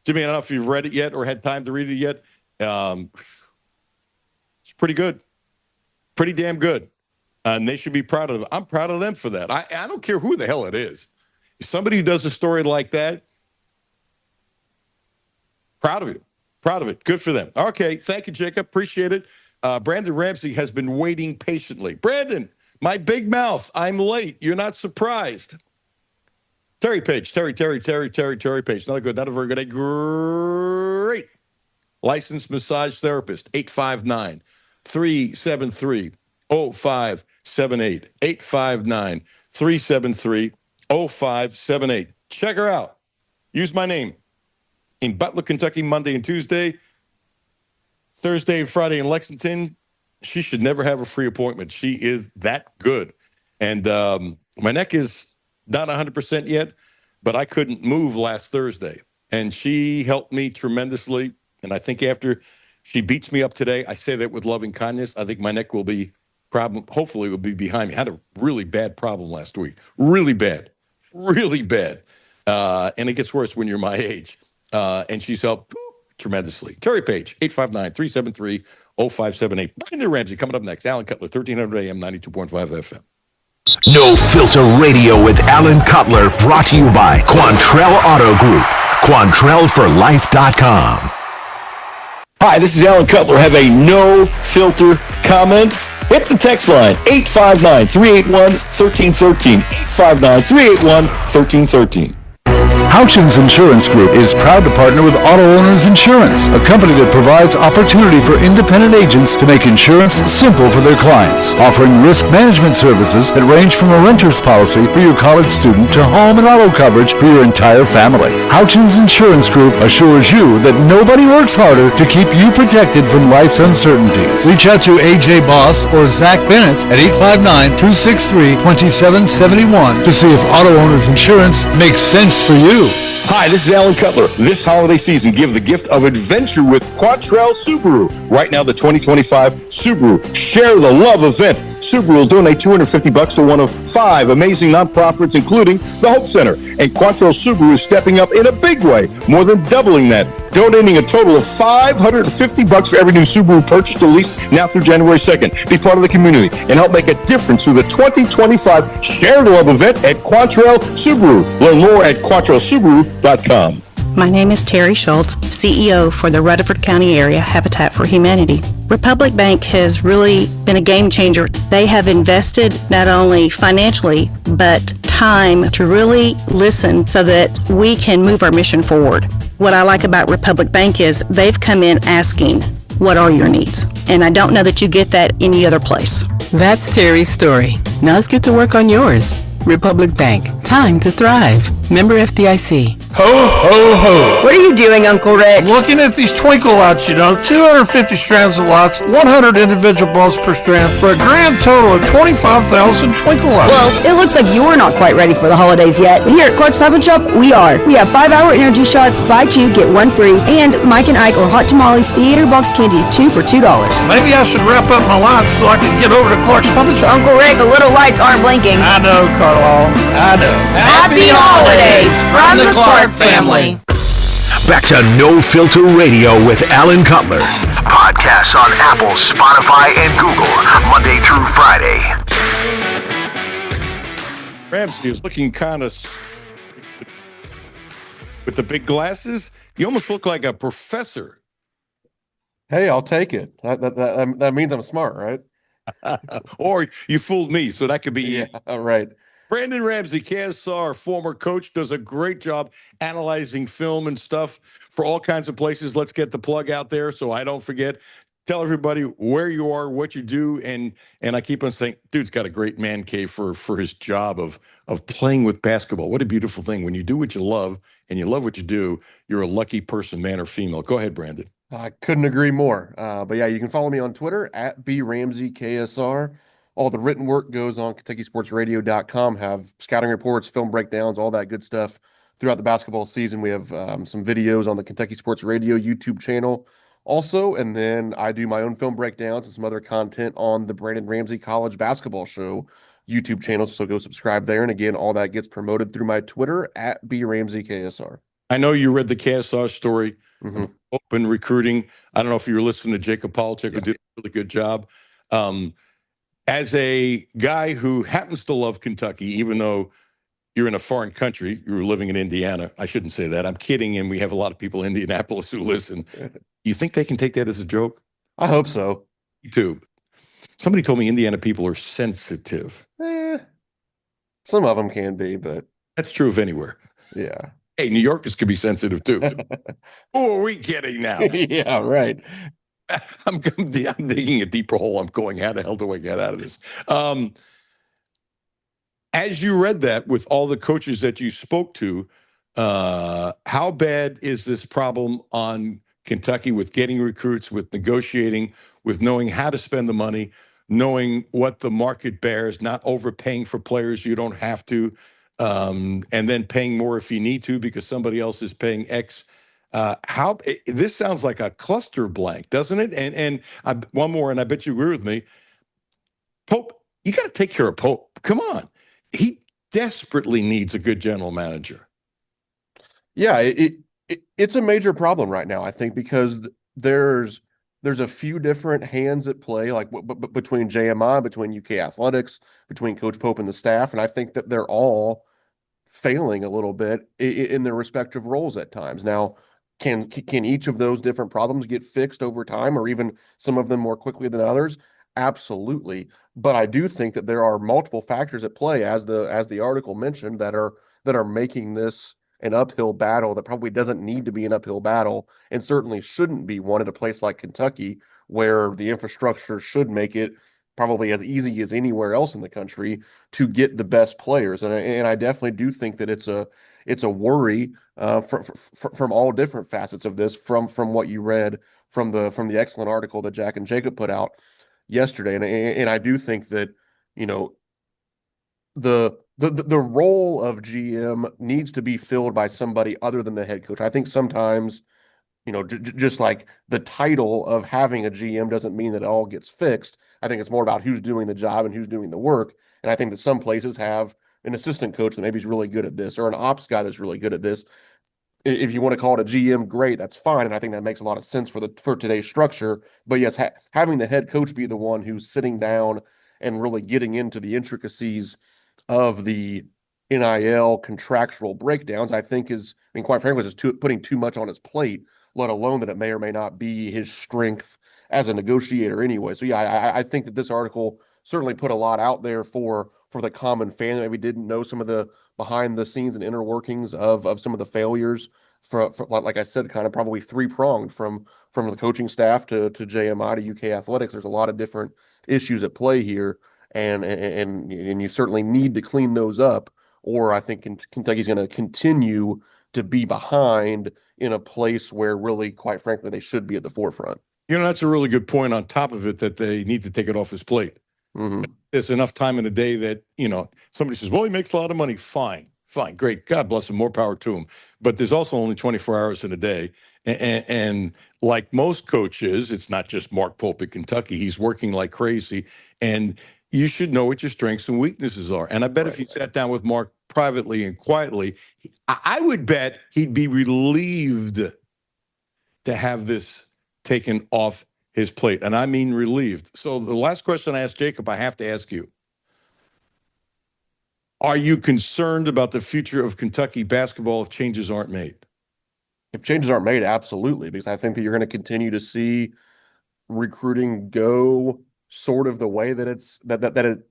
Jimmy, I don't know if you've read it yet or had time to read it yet. It's pretty good. Pretty damn good. And they should be proud of it. I'm proud of them for that. I don't care who the hell it is. If somebody who does a story like that, proud of you. Proud of it. Good for them. Okay. Thank you, Jacob. Appreciate it. Brandon Ramsey has been waiting patiently. Brandon, my big mouth. I'm late. You're not surprised. Terry Page. Terry Page. Not good. Not a very good. A great licensed massage therapist. 859-373-0578. 859-373-0578. Check her out. Use my name. In Butler, Kentucky, Monday and Tuesday. Thursday and Friday in Lexington. She should never have a free appointment. She is that good. And my neck is not 100% yet, but I couldn't move last Thursday. And she helped me tremendously. And I think after she beats me up today, I say that with loving kindness, I think my neck will be hopefully will be behind me. I had a really bad problem last week. Really bad. And it gets worse when you're my age. And she's helped tremendously. Terry Page, 859-373-0578. 0578. Brandon Ramsey coming up next. Alan Cutler, 1300 AM, 92.5 FM. No Filter Radio with Alan Cutler, brought to you by Quantrell Auto Group. QuantrellForLife.com. Hi, this is Alan Cutler. Have a no filter comment? Hit the text line 859-381-1313. 859-381-1313. Houchins Insurance Group is proud to partner with Auto Owners Insurance, a company that provides opportunity for independent agents to make insurance simple for their clients, offering risk management services that range from a renter's policy for your college student to home and auto coverage for your entire family. Houchins Insurance Group assures you that nobody works harder to keep you protected from life's uncertainties. Reach out to AJ Boss or Zach Bennett at 859-263-2771 to see if Auto Owners Insurance makes sense for you. Hi, this is Alan Cutler. This holiday season, give the gift of adventure with Quattrell Subaru. Right now, the 2025 Subaru Share the Love event. Subaru will donate $250 to one of 5 amazing nonprofits, including the Hope Center. And Quantrell Subaru is stepping up in a big way, more than doubling that, donating a total of $550 for every new Subaru purchased at least now through January 2nd. Be part of the community and help make a difference through the 2025 Share the Love event at Quantrell Subaru. Learn more at QuantrellSubaru.com. My name is Terry Schultz, CEO for the Rutherford County Area Habitat for Humanity. Republic Bank has really been a game changer. They have invested not only financially, but time to really listen so that we can move our mission forward. What I like about Republic Bank is they've come in asking, what are your needs? And I don't know that you get that any other place. That's Terry's story. Now let's get to work on yours. Republic Bank. Time to thrive. Member FDIC. Ho, ho, ho. What are you doing, Uncle Rick? Looking at these twinkle lots, 250 strands of lots, 100 individual bulbs per strand, for a grand total of 25,000 twinkle lots. Well, it looks like you're not quite ready for the holidays yet. But here at Clark's Pop and Shop, we are. We have 5-hour energy shots, buy 2, get 1 free, and Mike and Ike or Hot Tamales theater box candy, 2 for $2. Maybe I should wrap up my lots so I can get over to Clark's Pop and Shop. Uncle Rick, the little lights aren't blinking. I know, Carl. I know. Happy holidays from the Clark family. Back to No Filter Radio with Alan Cutler. Podcasts on Apple, Spotify, and Google, Monday through Friday. Ramsey is looking kind of with the big glasses. You almost look like a professor. Hey, I'll take it. That means I'm smart, right? Or you fooled me, so that could be Yeah, right. Brandon Ramsey, KSR, former coach, does a great job analyzing film and stuff for all kinds of places. Let's get the plug out there so I don't forget. Tell everybody where you are, what you do, and I keep on saying, dude's got a great man cave for his job of playing with basketball. What a beautiful thing. When you do what you love and you love what you do, you're a lucky person, man or female. Go ahead, Brandon. I couldn't agree more. But yeah, you can follow me on Twitter at BRamseyKSR. All the written work goes on KentuckySportsRadio.com. Have scouting reports, film breakdowns, all that good stuff throughout the basketball season. We have some videos on the Kentucky Sports Radio YouTube channel also. And then I do my own film breakdowns and some other content on the Brandon Ramsey College Basketball Show YouTube channel. So go subscribe there. And again, all that gets promoted through my Twitter at BRamseyKSR. I know you read the KSR story, open recruiting. I don't know if you were listening to Jacob Polachek, who did a really good job. As a guy who happens to love Kentucky, even though you're in a foreign country, you're living in Indiana. I shouldn't say that. I'm kidding, and we have a lot of people in Indianapolis who listen. You think they can take that as a joke? I hope so. Me too. Somebody told me Indiana people are sensitive. Some of them can be, but that's true of anywhere. Yeah. Hey, New Yorkers can be sensitive too. Who are we kidding now? Yeah, right. I'm digging a deeper hole. I'm going, how the hell do I get out of this? As you read that with all the coaches that you spoke to, how bad is this problem on Kentucky with getting recruits, with negotiating, with knowing how to spend the money, knowing what the market bears, not overpaying for players you don't have to, and then paying more if you need to because somebody else is paying X? This sounds like a cluster blank, doesn't it? And one more, and I bet you agree with me. Pope, you got to take care of Pope. Come on. He desperately needs a good general manager. Yeah, it's a major problem right now, I think, because there's there's a few different hands at play, like between JMI, between UK Athletics, between Coach Pope and the staff, and I think that they're all failing a little bit in their respective roles at times. Now, can each of those different problems get fixed over time, or even some of them more quickly than others? Absolutely. But I do think that there are multiple factors at play, as the article mentioned, that are making this an uphill battle that probably doesn't need to be an uphill battle, and certainly shouldn't be one at a place like Kentucky, where the infrastructure should make it probably as easy as anywhere else in the country to get the best players. And I definitely do think that it's a worry from all different facets of this, from what you read from the excellent article that Jack and Jacob put out yesterday. And I do think that, you know, the role of GM needs to be filled by somebody other than the head coach. I think sometimes, you know, just like the title of having a GM doesn't mean that it all gets fixed. I think it's more about who's doing the job and who's doing the work. And I think that some places have an assistant coach that maybe is really good at this, or an ops guy that's really good at this. If you want to call it a GM, great, that's fine. And I think that makes a lot of sense for today's structure. But yes, having the head coach be the one who's sitting down and really getting into the intricacies of the NIL contractual breakdowns, I think I mean, quite frankly, is putting too much on his plate, let alone that it may or may not be his strength as a negotiator anyway. So yeah, I think that this article certainly put a lot out there for the common fan that maybe didn't know some of the behind the scenes and inner workings of some of the failures, for like I said, kind of probably three-pronged from the coaching staff to JMI to UK Athletics. There's a lot of different issues at play here, and you certainly need to clean those up, or I think Kentucky's going to continue to be behind in a place where really, quite frankly, they should be at the forefront. You know, that's a really good point on top of it, that they need to take it off his plate. Mm-hmm. There's enough time in the day that, you know, somebody says, well, he makes a lot of money. Fine, great. God bless him. More power to him. But there's also only 24 hours in a day. And like most coaches, it's not just Mark Pope at Kentucky. He's working like crazy. And you should know what your strengths and weaknesses are. And I bet if you sat down with Mark privately and quietly, I would bet he'd be relieved to have this taken off his plate. And I mean relieved. So the last question I asked Jacob, I have to ask you. Are you concerned about the future of Kentucky basketball if changes aren't made? If changes aren't made, absolutely, because I think that you're going to continue to see recruiting go sort of the way that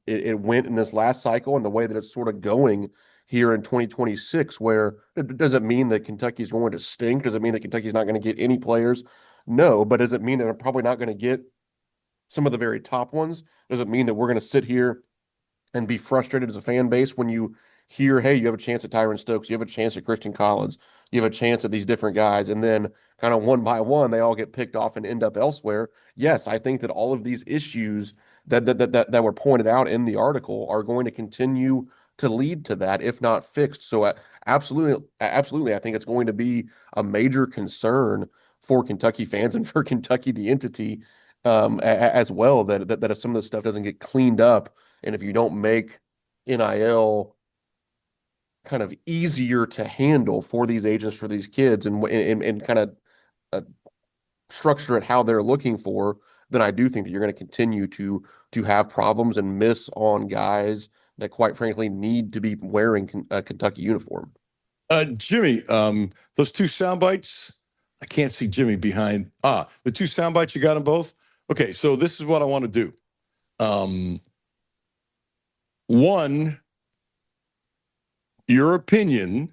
it went in this last cycle, and the way that it's sort of going here in 2026, where it doesn't mean that Kentucky's going to stink. Does it mean that Kentucky's not going to get any players? No, but does it mean that they're probably not going to get some of the very top ones? Does it mean that we're going to sit here and be frustrated as a fan base when you hear, hey, you have a chance at Tyron Stokes, you have a chance at Christian Collins, you have a chance at these different guys, and then kind of one by one, they all get picked off and end up elsewhere? Yes, I think that all of these issues that were pointed out in the article are going to continue to lead to that, if not fixed. So absolutely, I think it's going to be a major concern for Kentucky fans and for Kentucky, the entity, as well, that if some of this stuff doesn't get cleaned up, and if you don't make NIL kind of easier to handle for these agents, for these kids, and kind of structure it how they're looking for, then I do think that you're going to continue to have problems and miss on guys that, quite frankly, need to be wearing a Kentucky uniform. Jimmy, those two sound bites, I can't see Jimmy behind. The two sound bites, you got them both? Okay, so this is what I want to do. One, your opinion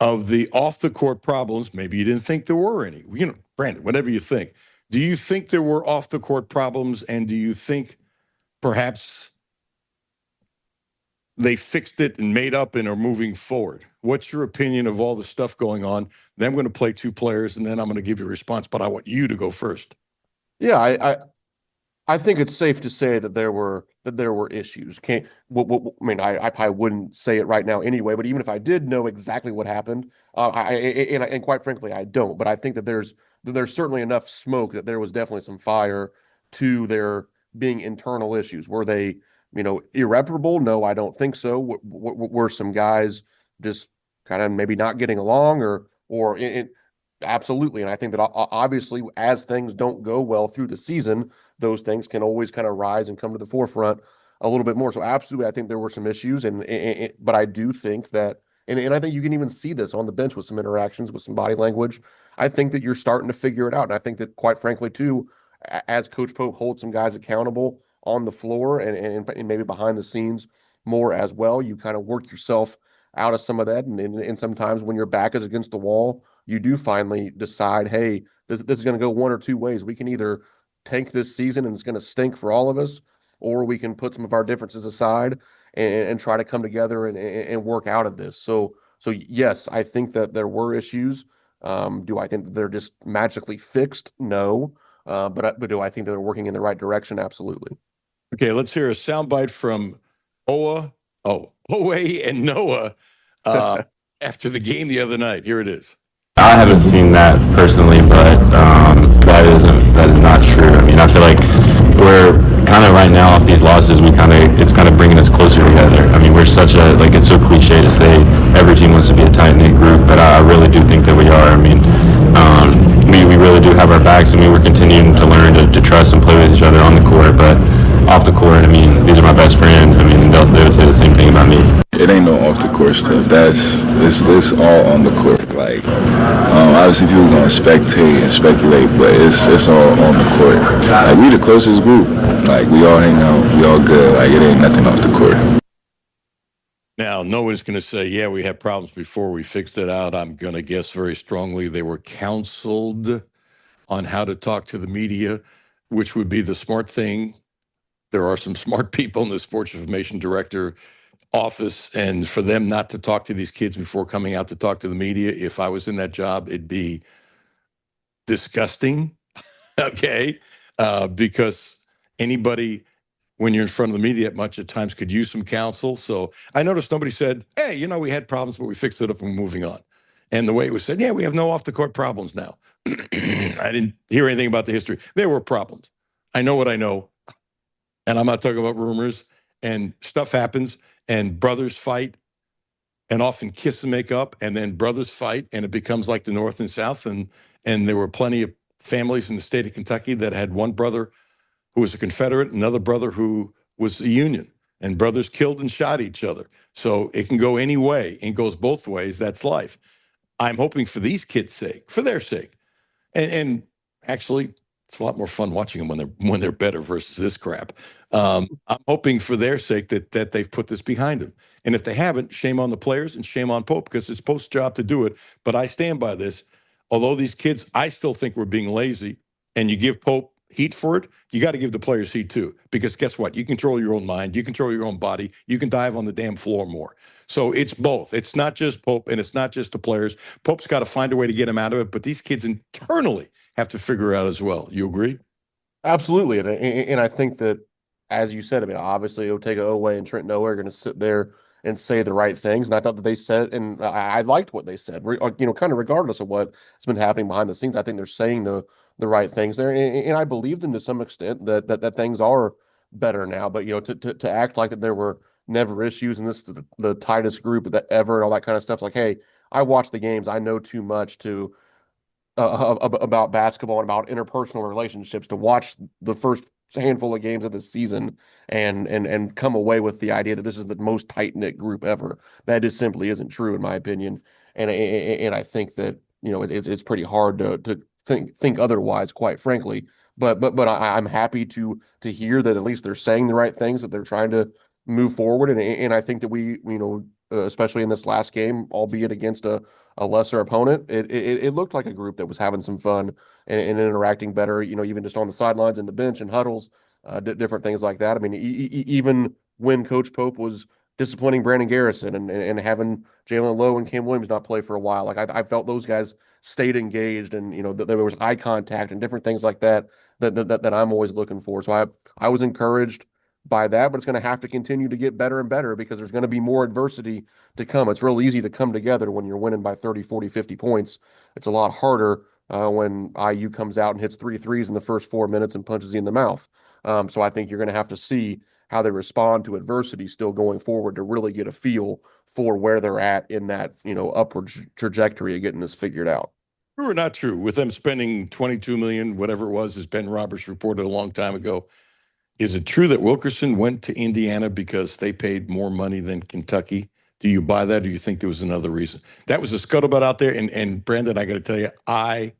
of the off-the-court problems. Maybe you didn't think there were any. You know, Brandon, whatever you think. Do you think there were off-the-court problems, and do you think perhaps they fixed it and made up and are moving forward? What's your opinion of all the stuff going on? Then I'm going to play two players, and then I'm going to give you a response, but I want you to go first. Yeah, I think it's safe to say that there were issues. I mean, I probably wouldn't say it right now anyway, but even if I did know exactly what happened, and quite frankly, I don't. But I think that there's certainly enough smoke that there was definitely some fire to there being internal issues. Were they, irreparable? No, I don't think so. Were some guys just kind of maybe not getting along, or Absolutely. And I think that obviously, as things don't go well through the season, those things can always kind of rise and come to the forefront a little bit more. So absolutely, I think there were some issues, but I do think that, and I think you can even see this on the bench with some interactions, with some body language. I think that you're starting to figure it out, and I think that, quite frankly, too, as Coach Pope holds some guys accountable on the floor and maybe behind the scenes more as well, you kind of work yourself out of some of that, and sometimes when your back is against the wall, you do finally decide, hey, this is going to go one or two ways. We can either tank this season and it's going to stink for all of us, or we can put some of our differences aside and try to come together and work out of this. So yes, I think that there were issues. Do I think that they're just magically fixed? No. But do I think that they're working in the right direction? Absolutely. Okay, let's hear a soundbite from Owe and Noah after the game the other night. Here it is. I haven't seen that personally, but that is not true. I mean, I feel like we're kind of right now off these losses. It's kind of bringing us closer together. I mean, we're such a it's so cliche to say every team wants to be a tight knit group, but I really do think that we are. I mean, we really do have our backs. I mean, we're continuing to learn to trust and play with each other on the court, but off the court, I mean, these are my best friends. I mean, they would say the same thing about me. It ain't no off the court stuff. It's all on the court. Like, obviously people gonna spectate and speculate, but it's all on the court. Like, we the closest group. Like, we all hang out, we all good. Like, it ain't nothing off the court. Now, Noah's going to say, yeah, we had problems before, we fixed it out. I'm going to guess very strongly they were counseled on how to talk to the media, which would be the smart thing. There are some smart people in the sports information director office, and for them not to talk to these kids before coming out to talk to the media, if I was in that job, it'd be disgusting, okay? Because anybody, when you're in front of the media at much at times, could use some counsel. So I noticed nobody said, hey, we had problems, but we fixed it up and we're moving on. And the way it was said, yeah, we have no off-the-court problems now. I didn't hear anything about the history. There were problems. I know what I know. And I'm not talking about rumors, and stuff happens, and brothers fight and often kiss and make up, and then brothers fight, and it becomes like the North and South. And there were plenty of families in the state of Kentucky that had one brother who was a Confederate, another brother who was a Union, and brothers killed and shot each other. So it can go any way, and goes both ways. That's life. I'm hoping for these kids' sake, for their sake, and actually, it's a lot more fun watching them when they're better versus this crap. I'm hoping for their sake that they've put this behind them. And if they haven't, shame on the players and shame on Pope, because it's Pope's job to do it. But I stand by this. Although these kids, I still think we're being lazy, and you give Pope heat for it, you got to give the players heat too. Because guess what? You control your own mind. You control your own body. You can dive on the damn floor more. So it's both. It's not just Pope, and it's not just the players. Pope's got to find a way to get him out of it. But these kids internally have to figure it out as well. You agree? Absolutely. And I think that, as you said, I mean, obviously Otega Owe and Trent Noah are going to sit there and say the right things. And I thought that they said, and I liked what they said, kind of regardless of what's been happening behind the scenes. I think they're saying the right things there. And I believe them to some extent that things are better now. But, to act like that there were never issues and this is the tightest group that ever and all that kind of stuff. Like, hey, I watch the games. I know too much to about basketball and about interpersonal relationships to watch the first handful of games of the season and come away with the idea that this is the most tight-knit group ever. That just simply isn't true, in my opinion. And I think that it's pretty hard to think otherwise, quite frankly. But I'm happy to hear that at least they're saying the right things, that they're trying to move forward. And I think that we especially in this last game, albeit against a lesser opponent, it looked like a group that was having some fun and interacting better, even just on the sidelines and the bench and huddles, different things like that. I mean, even when Coach Pope was disappointing Brandon Garrison and having Jalen Lowe and Cam Williams not play for a while, like I felt those guys stayed engaged, and that there was eye contact and different things like that I'm always looking for. So I was encouraged by that, but it's going to have to continue to get better and better because there's going to be more adversity to come. It's real easy to come together when you're winning by 30, 40, 50 points. It's a lot harder when IU comes out and hits 3 threes in the first 4 minutes and punches you in the mouth. So I think you're going to have to see how they respond to adversity still going forward to really get a feel for where they're at in that, upward trajectory of getting this figured out. True or not true? With them spending $22 million, whatever it was, as Ben Roberts reported a long time ago, is it true that Wilkerson went to Indiana because they paid more money than Kentucky? Do you buy that, or do you think there was another reason? That was a scuttlebutt out there, and Brandon, I got to tell you, I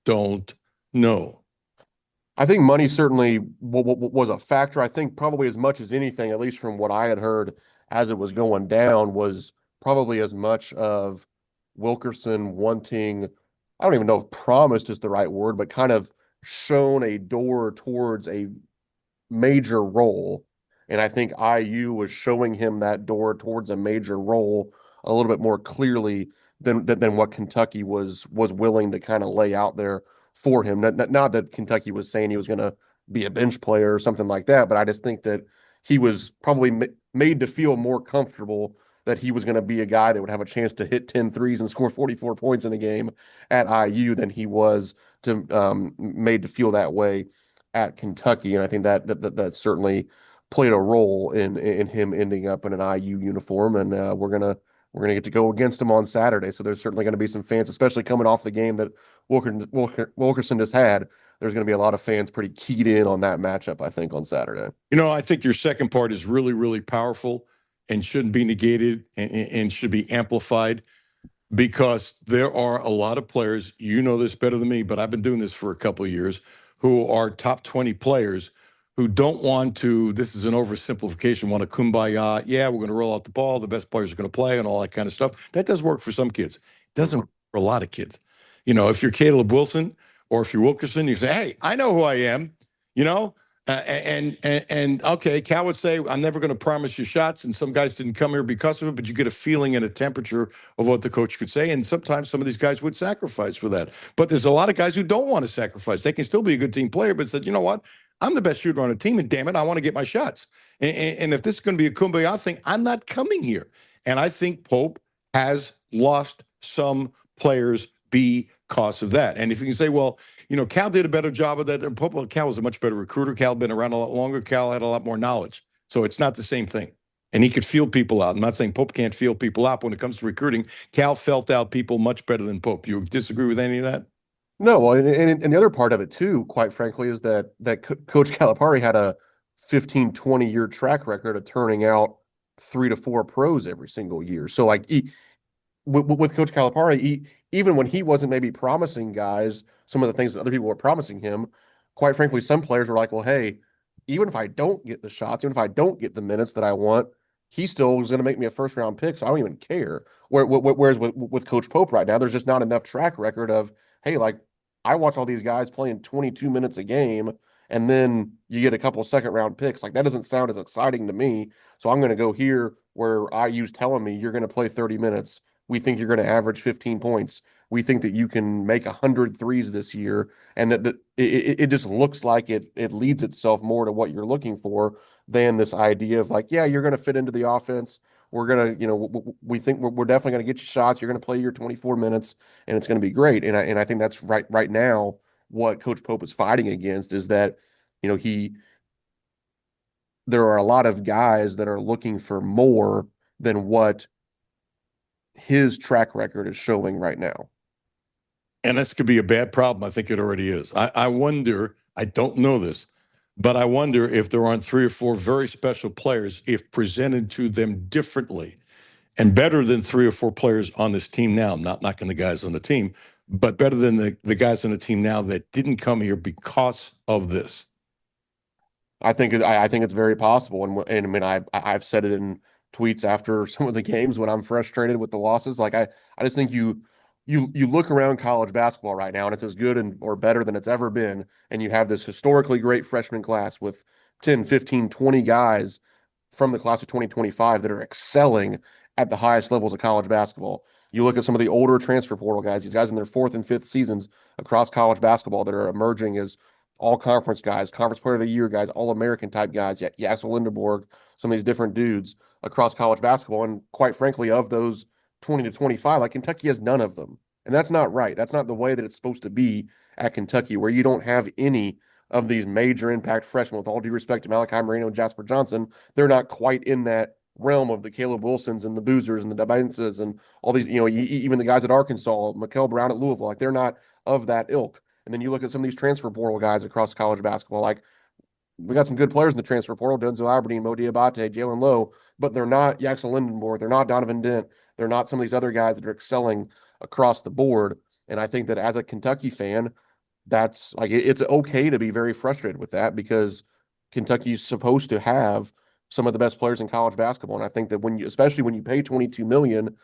don't know. I think money certainly was a factor. I think probably as much as anything, at least from what I had heard as it was going down, was probably as much of Wilkerson wanting, I don't even know if promised is the right word, but kind of shown a door towards a major role. And I think IU was showing him that door towards a major role a little bit more clearly than what Kentucky was willing to kind of lay out there for him. Not that Kentucky was saying he was going to be a bench player or something like that, but I just think that he was probably made to feel more comfortable that he was going to be a guy that would have a chance to hit 10 threes and score 44 points in a game at IU than he was made to feel that way at Kentucky. And I think that certainly played a role in him ending up in an IU uniform. And we're gonna get to go against him on Saturday. So there's certainly going to be some fans, especially coming off the game that Wilkerson just had. There's going to be a lot of fans pretty keyed in on that matchup, I think, on Saturday. I think your second part is really, really powerful and shouldn't be negated and should be amplified, because there are a lot of players, you know this better than me, but I've been doing this for a couple of years, who are top 20 players who don't want to, this is an oversimplification, want to kumbaya. Yeah, we're going to roll out the ball. The best players are going to play and all that kind of stuff. That does work for some kids. It doesn't work for a lot of kids. If you're Caleb Wilson or if you're Wilkerson, you say, hey, I know who I am, and okay, Cal would say, I'm never going to promise you shots, and some guys didn't come here because of it, but you get a feeling and a temperature of what the coach could say, and sometimes some of these guys would sacrifice for that. But there's a lot of guys who don't want to sacrifice. They can still be a good team player, but said, you know what? I'm the best shooter on the team, and damn it, I want to get my shots. And if this is going to be a kumbaya thing, I'm not coming here. And I think Pope has lost some players because of that. And if you can say, well, Cal did a better job of that. Cal was a much better recruiter. Cal had been around a lot longer. Cal had a lot more knowledge. So it's not the same thing. And he could feel people out. I'm not saying Pope can't feel people out. But when it comes to recruiting, Cal felt out people much better than Pope. You disagree with any of that? No, and the other part of it too, quite frankly, is that Coach Calipari had a 15, 20-year track record of turning out 3 to 4 pros every single year. So with Coach Calipari, even when he wasn't maybe promising guys some of the things that other people were promising him, quite frankly, some players were like, well, hey, even if I don't get the shots, even if I don't get the minutes that I want, he still is going to make me a first-round pick, so I don't even care. Whereas with Coach Pope right now, there's just not enough track record of, hey, I watch all these guys playing 22 minutes a game, and then you get a couple second-round picks. That doesn't sound as exciting to me, so I'm going to go here where IU's telling me you're going to play 30 minutes. We think you're going to average 15 points. We think that you can make 100 threes this year, and that it just looks like it leads itself more to what you're looking for than this idea of yeah, you're going to fit into the offense. We're going to, we think we're definitely going to get you shots. You're going to play your 24 minutes, and it's going to be great. And I think that's right now what Coach Pope is fighting against is that, there are a lot of guys that are looking for more than what his track record is showing right now. And this could be a bad problem. I think it already is. I wonder, I don't know this, but I wonder if there aren't 3 or 4 very special players, if presented to them differently and better than 3 or 4 players on this team now. I'm not knocking the guys on the team, but better than the guys on the team now that didn't come here because of this. I think it's very possible. And I mean, I've said it in tweets after some of the games when I'm frustrated with the losses. I just think you look around college basketball right now, and it's as good or better than it's ever been. And you have this historically great freshman class with 10, 15, 20 guys from the class of 2025 that are excelling at the highest levels of college basketball. You look at some of the older transfer portal guys, these guys in their 4th and 5th seasons across college basketball that are emerging as all-conference guys, conference player of the year guys, all-American type guys, Yaxel Lindenborg, some of these different dudes across college basketball. And quite frankly, of those 20 to 25, Kentucky has none of them. And that's not right. That's not the way that it's supposed to be at Kentucky, where you don't have any of these major impact freshmen. With all due respect to Malachi Moreno and Jasper Johnson, they're not quite in that realm of the Caleb Wilsons and the Boozers and the Debences and all these, even the guys at Arkansas, Mikel Brown at Louisville, like they're not of that ilk. And then you look at some of these transfer portal guys across college basketball, like we got some good players in the transfer portal, Denzel Aberdeen, Mo Diabate, Jalen Lowe, but they're not Yaxel Lindenborg, they're not Donovan Dent, they're not some of these other guys that are excelling across the board. And I think that as a Kentucky fan, that's like it's okay to be very frustrated with that because Kentucky's supposed to have some of the best players in college basketball. And I think that especially when you pay 22 million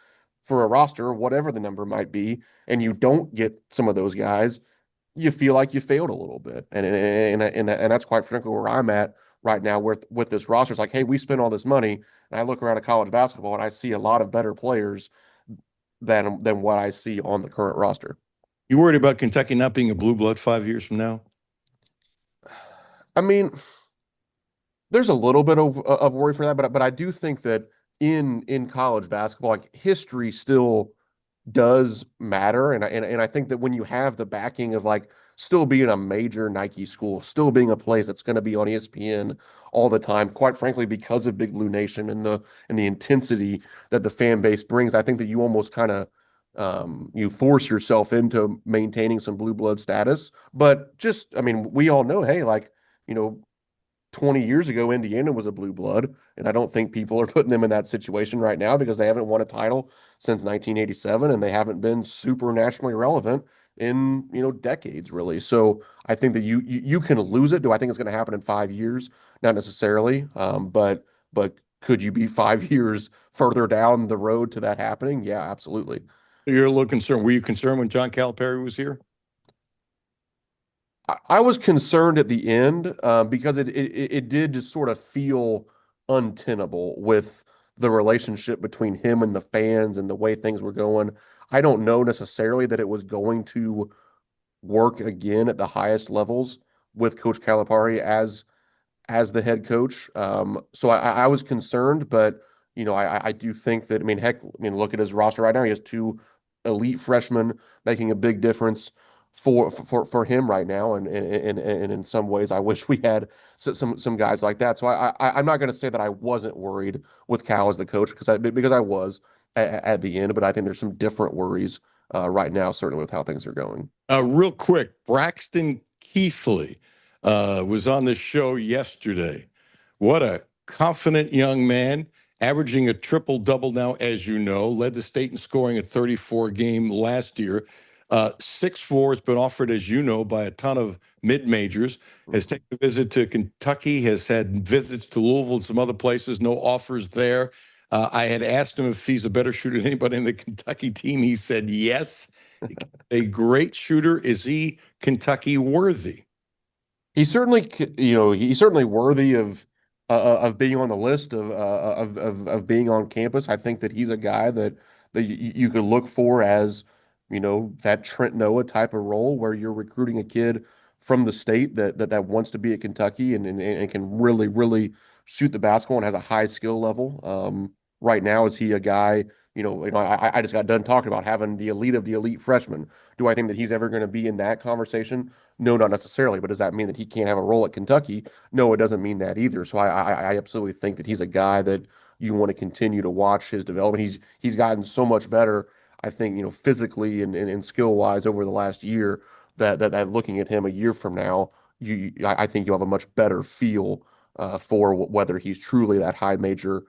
for a roster, whatever the number might be, and you don't get some of those guys, you feel like you failed a little bit. And that's quite frankly where I'm at right now with this roster. It's like, hey, we spent all this money, and I look around at college basketball and I see a lot of better players than what I see on the current roster. You worried about Kentucky not being a blue blood 5 years from now? I mean, there's a little bit of worry for that, but I do think that in college basketball, like history still does matter, and I think that when you have the backing of like still being a major Nike school, still being a place that's going to be on ESPN all the time, quite frankly, because of Big Blue Nation and the intensity that the fan base brings, I think that you almost kind of you force yourself into maintaining some blue blood status. But just, I mean, we all know, hey, like, 20 years ago, Indiana was a blue blood, and I don't think people are putting them in that situation right now because they haven't won a title since 1987, and they haven't been super nationally relevant in, decades, really. So I think that you can lose it. Do I think it's going to happen in 5 years? Not necessarily, but could you be 5 years further down the road to that happening? Yeah, absolutely. You're a little concerned. Were you concerned when John Calipari was here? I was concerned at the end because it did just sort of feel untenable with the relationship between him and the fans and the way things were going. I don't know necessarily that it was going to work again at the highest levels with Coach Calipari as the head coach. So I was concerned, but I do think that, heck, look at his roster right now. He has two elite freshmen making a big difference for him right now, and in some ways, I wish we had some guys like that. So I'm not going to say that I wasn't worried with Cal as the coach because I was at the end, but I think there's some different worries right now, certainly with how things are going. Real quick, Braxton Keithley was on the show yesterday. What a confident young man, averaging a triple-double now, as you know, led the state in scoring a 34 game last year. 6'4", has been offered, as you know, by a ton of mid-majors, has taken a visit to Kentucky, has had visits to Louisville and some other places, no offers there. I had asked him if he's a better shooter than anybody in the Kentucky team. He said yes. A great shooter. Is he Kentucky worthy? He's certainly, he's certainly worthy of being on the list of being on campus. I think that he's a guy that you could look for as, that Trent Noah type of role where you're recruiting a kid from the state that wants to be at Kentucky and can really, really shoot the basketball and has a high skill level. Right now, is he a guy, I just got done talking about having the elite of the elite freshmen. Do I think that he's ever going to be in that conversation? No, not necessarily. But does that mean that he can't have a role at Kentucky? No, it doesn't mean that either. So I absolutely think that he's a guy that you want to continue to watch his development. He's gotten so much better, I think, physically and skill wise over the last year that looking at him a year from now, I think you'll have a much better feel for whether he's truly that high major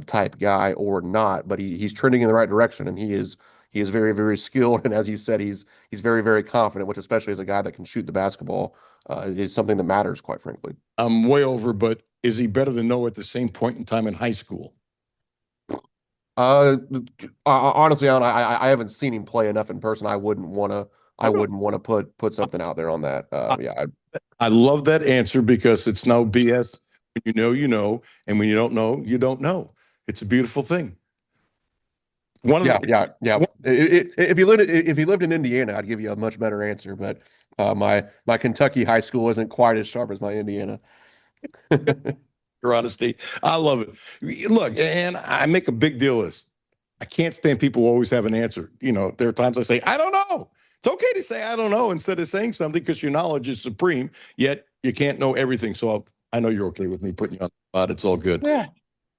type guy or not. But he's trending in the right direction, and he is very, very skilled. And as you said, he's very, very confident, which especially as a guy that can shoot the basketball is something that matters, quite frankly. I'm way over, but is he better than Noah at the same point in time in high school? Honestly, Alan, I haven't seen him play enough in person. I wouldn't want to put something out there on that. I love that answer because it's no BS. When you know, and when you don't know, you don't know. It's a beautiful thing. If you lived in Indiana, I'd give you a much better answer. But my Kentucky high school isn't quite as sharp as my Indiana. Your honesty, I love it. Look, and I make a big deal of this. I can't stand people who always have an answer. There are times I say, I don't know. It's okay to say I don't know instead of saying something because your knowledge is supreme, yet you can't know everything. So I know you're okay with me putting you on the spot. It's all good. Yeah.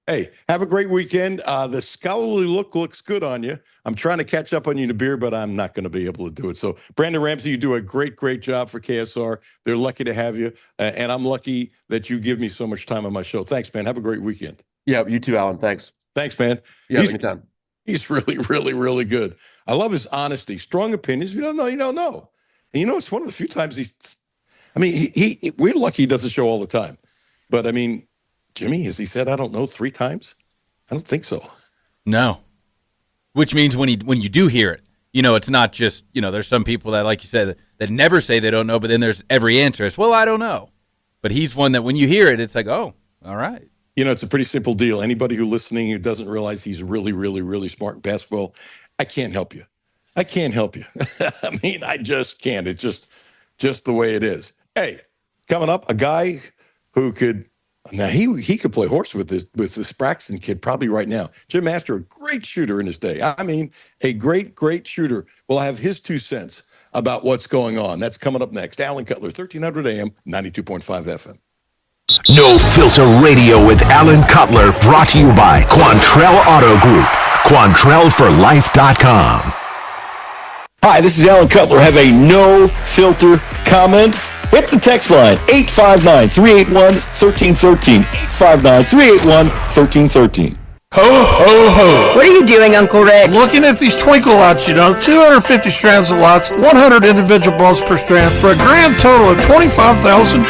Hey, have a great weekend. The scholarly look looks good on you. I'm trying to catch up on you in a beer, but I'm not going to be able to do it. So, Brandon Ramsey, you do a great, great job for KSR. They're lucky to have you, and I'm lucky that you give me so much time on my show. Thanks, man. Have a great weekend. Yeah, you too, Alan. Thanks. Thanks, man. Yeah, anytime. He's really, really, really good. I love his honesty, strong opinions. If you don't know, you don't know. And it's one of the few times we're lucky he does the show all the time. But I mean, Jimmy, has he said, I don't know, 3 times? I don't think so. No. Which means when you do hear it, it's not just, there's some people that, like you said, that never say they don't know, but then there's every answer is, well, I don't know. But he's one that when you hear it, it's like, oh, all right. It's a pretty simple deal. Anybody who's listening who doesn't realize he's really, really, really smart in basketball, I can't help you. I can't help you. I mean, I just can't. It's just the way it is. Hey, coming up, a guy who could – now, he could play horse with this Braxton kid probably right now. Jim Master, a great shooter in his day. I mean, a great, great shooter. Will have his 2 cents about what's going on. That's coming up next. Alan Cutler, 1300 AM, 92.5 FM. No Filter Radio with Alan Cutler, brought to you by Quantrell Auto Group. QuantrellForLife.com. Hi, this is Alan Cutler. Have a no filter comment? Hit the text line, 859-381-1313. 859-381-1313. Ho, ho, ho. What are you doing, Uncle Rick? Looking at these twinkle lots, 250 strands of lots, 100 individual bulbs per strand for a grand total of 25,000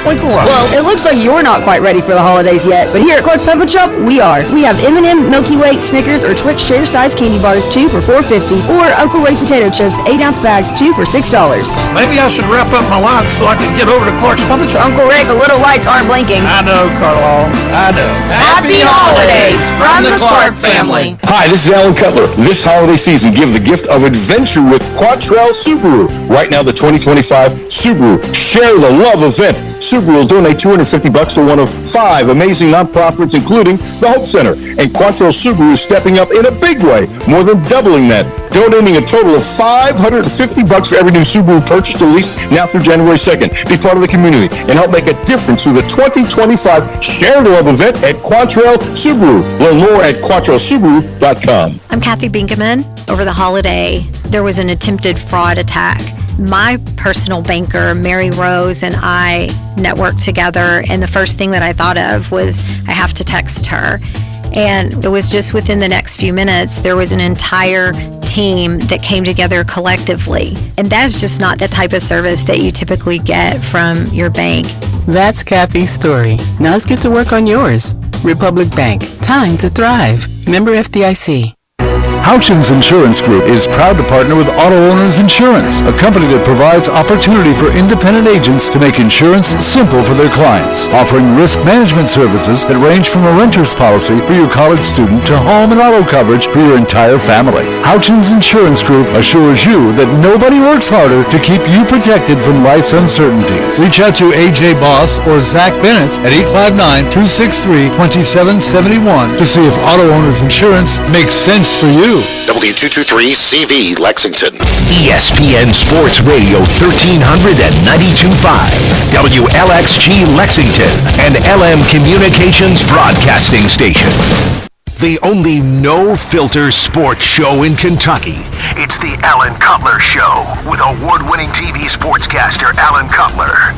twinkle lots. Well, it looks like you're not quite ready for the holidays yet, but here at Clark's Pep Shop, we are. We have M&M, Milky Way, Snickers, or Twix share-size candy bars, 2 for $4.50, or Uncle Ray's potato chips, 8-ounce bags, 2 for $6. Maybe I should wrap up my lots so I can get over to Clark's Pep Shop. Uncle Rick, the little lights aren't blinking. I know, Carl. I know. Happy holidays from the Clark family. Hi, this is Alan Cutler. This holiday season, give the gift of adventure with Quattrell Subaru. Right now, the 2025 Subaru Share the Love event. Subaru will donate $250 to one of 5 amazing nonprofits, including the Hope Center. And Quantrell Subaru is stepping up in a big way, more than doubling that, donating a total of $550 for every new Subaru purchased at least now through January 2nd. Be part of the community and help make a difference through the 2025 Share the Love event at Quantrell Subaru. Learn more at QuantrellSubaru.com. I'm Kathy Bingaman. Over the holiday, there was an attempted fraud attack. My personal banker, Mary Rose, and I networked together, and the first thing that I thought of was I have to text her. And it was just within the next few minutes, there was an entire team that came together collectively. And that's just not the type of service that you typically get from your bank. That's Kathy's story. Now let's get to work on yours. Republic Bank. Time to thrive. Member FDIC. Houchins Insurance Group is proud to partner with Auto Owners Insurance, a company that provides opportunity for independent agents to make insurance simple for their clients, offering risk management services that range from a renter's policy for your college student to home and auto coverage for your entire family. Houchins Insurance Group assures you that nobody works harder to keep you protected from life's uncertainties. Reach out to AJ Boss or Zach Bennett at 859-263-2771 to see if Auto Owners Insurance makes sense for you. W223CV Lexington. ESPN Sports Radio 1300 and 92.5. WLXG Lexington. And LM Communications Broadcasting Station. The only no-filter sports show in Kentucky. It's the Alan Cutler Show with award-winning TV sportscaster Alan Cutler.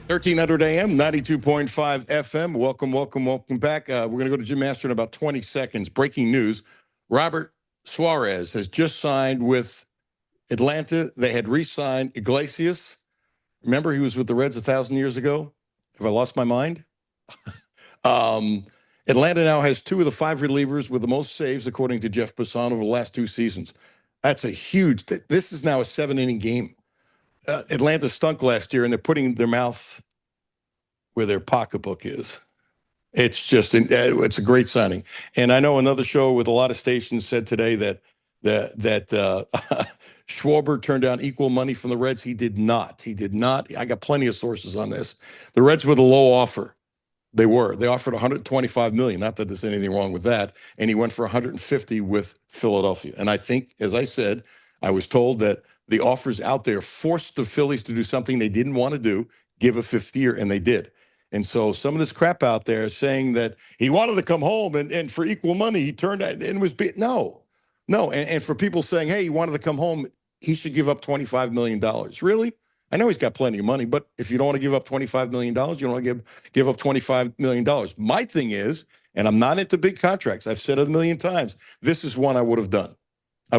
1300 AM, 92.5 FM. Welcome back. We're going to go to Jim Master in about 20 seconds. Breaking news. Robert Suarez has just signed with Atlanta. They had re-signed Iglesias. Remember, he was with the Reds 1,000 years ago? Have I lost my mind? Atlanta now has 2 of the 5 relievers with the most saves, according to Jeff Passan, over the last 2 seasons. That's a huge – this is now a 7-inning game. Atlanta stunk last year, and they're putting their mouth where their pocketbook is. It's just it's a great signing. And I know another show with a lot of stations said today that Schwarber turned down equal money from the Reds. He did not. I got plenty of sources on this. The Reds were the low offer. They offered $125 million. Not that there's anything wrong with that. And he went for $150 with Philadelphia. And I think, as I said, I was told that the offers out there forced the Phillies to do something they didn't want to do, give a fifth year, and they did. And so some of this crap out there saying that he wanted to come home and for equal money, he turned out and was no. And for people saying, hey, he wanted to come home, he should give up $25 million. Really? I know he's got plenty of money, but if you don't want to give up $25 million, you don't want to give up $25 million. My thing is, and I'm not into big contracts. I've said it a million times. This is one I would have done. I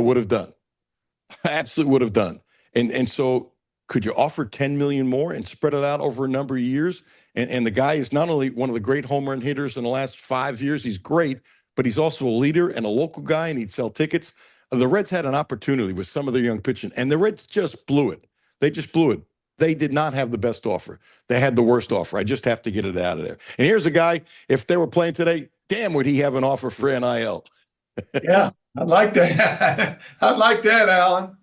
absolutely would have done. And so could you offer 10 million more and spread it out over a number of years? And the guy is not only one of the great home run hitters in the last 5 years, he's great, but he's also a leader and a local guy, and he'd sell tickets. The Reds had an opportunity with some of their young pitching, and the Reds just blew it. They just blew it. They did not have the best offer. They had the worst offer. I just have to get it out of there. And here's a guy, if they were playing today, damn, would he have an offer for NIL? Yeah, I like that. I like that, Alan.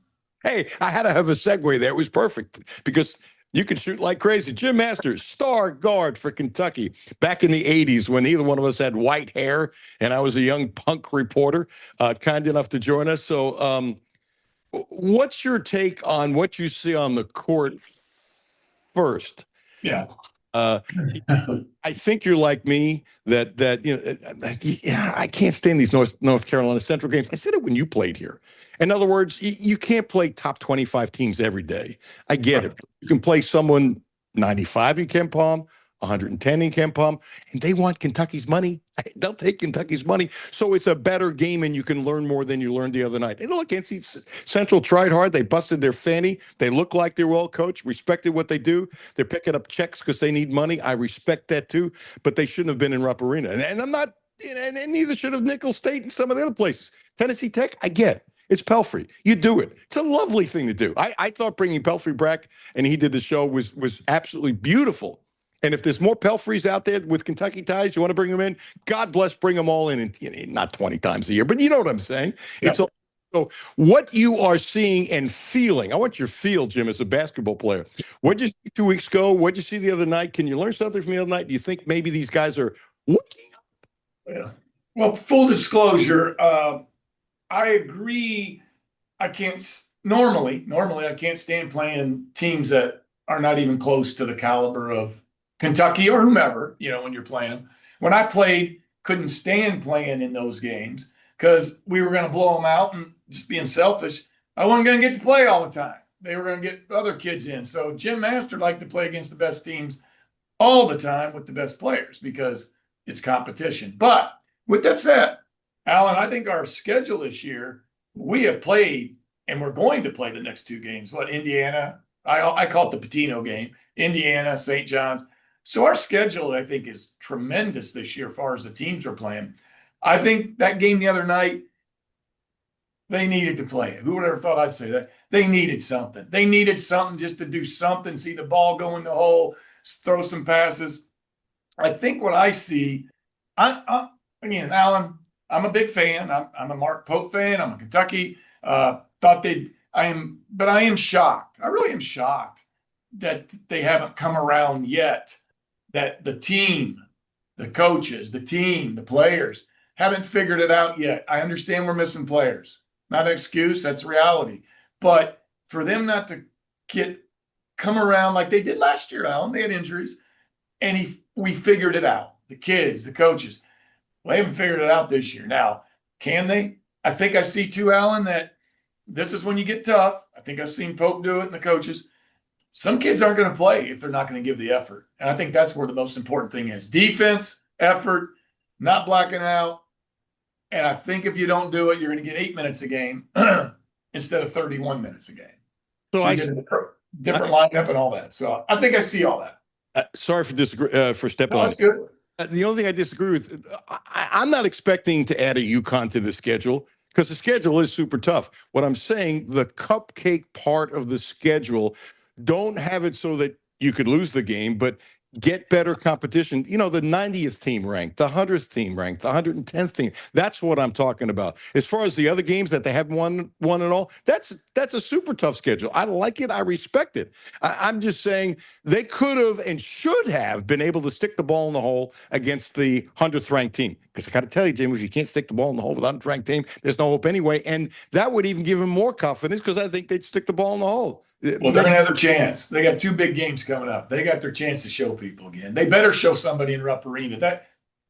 Hey, I had to have a segue there. It was perfect because you can shoot like crazy. Jim Masters, star guard for Kentucky back in the 80s when neither one of us had white hair and I was a young punk reporter, kind enough to join us. So what's your take on what you see on the court first? Yeah. I think you're like me that I can't stand these North Carolina Central games. I said it when you played here. In other words, you can't play top 25 teams every day. I get it. You can play someone 95 in Ken Palm, 110 in Ken Palm, and they want Kentucky's money. They'll take Kentucky's money. So it's a better game, and you can learn more than you learned the other night. And look, NC Central tried hard. They busted their fanny. They look like they're well coached, respected what they do. They're picking up checks because they need money. I respect that too, but they shouldn't have been in Rupp Arena. And I'm not, and neither should have Nicholls State and some of the other places. Tennessee Tech, I get it. It's Pelfrey. You do it. It's a lovely thing to do. I thought bringing Pelfrey back, and he did the show, was absolutely beautiful. And if there's more Pelfreys out there with Kentucky ties, you want to bring them in, God bless, bring them all in, and not 20 times a year, but you know what I'm saying. Yeah. So what you are seeing and feeling, I want your feel, Jim, as a basketball player. What did you see 2 weeks ago? What did you see the other night? Can you learn something from the other night? Do you think maybe these guys are waking up? Yeah. Well, full disclosure, I agree. I can't normally I can't stand playing teams that are not even close to the caliber of Kentucky or whomever, when you're playing them. When I played, couldn't stand playing in those games because we were going to blow them out, and just being selfish, I wasn't going to get to play all the time. They were going to get other kids in. So Jim Master liked to play against the best teams all the time with the best players because it's competition. But with that said, Alan, I think our schedule this year, we have played, and we're going to play the next two games. Indiana, I call it the Patino game, Indiana, St. John's. So our schedule, I think, is tremendous this year as far as the teams are playing. I think that game the other night, they needed to play it. Who would have ever thought I'd say that? They needed something. They needed something just to do something, see the ball go in the hole, throw some passes. I think what I see, again, Alan, I'm a big fan. I'm a Mark Pope fan. I'm a Kentucky. But I am shocked. I really am shocked that they haven't come around yet. That the team, the coaches, the players haven't figured it out yet. I understand we're missing players. Not an excuse. That's reality. But for them not to come around like they did last year, Alan, they had injuries, and we figured it out. The kids, the coaches. Well, they haven't figured it out this year. Now, can they? I think I see too, Alan, that this is when you get tough. I think I've seen Pope do it and the coaches. Some kids aren't going to play if they're not going to give the effort. And I think that's where the most important thing is. Defense, effort, not blacking out. And I think if you don't do it, you're going to get 8 minutes a game instead of 31 minutes a game. So I get a different lineup and all that. So I think I see all that. Sorry for stepping on. That's good. The only thing I disagree with, I'm not expecting to add a UConn to the schedule because the schedule is super tough. What I'm saying, the cupcake part of the schedule, don't have it so that you could lose the game, but get better competition. The 90th team ranked, the 100th team ranked, the 110th team. That's what I'm talking about. As far as the other games that they haven't won at all, that's a super tough schedule. I like it. I respect it. I'm just saying they could have and should have been able to stick the ball in the hole against the 100th ranked team. Because I got to tell you, Jim, if you can't stick the ball in the hole with the 100th ranked team, there's no hope anyway. And that would even give them more confidence because I think they'd stick the ball in the hole. Well, they're gonna have their chance. They got 2 big games coming up. They got their chance to show people again. They better show somebody in Rupp Arena. That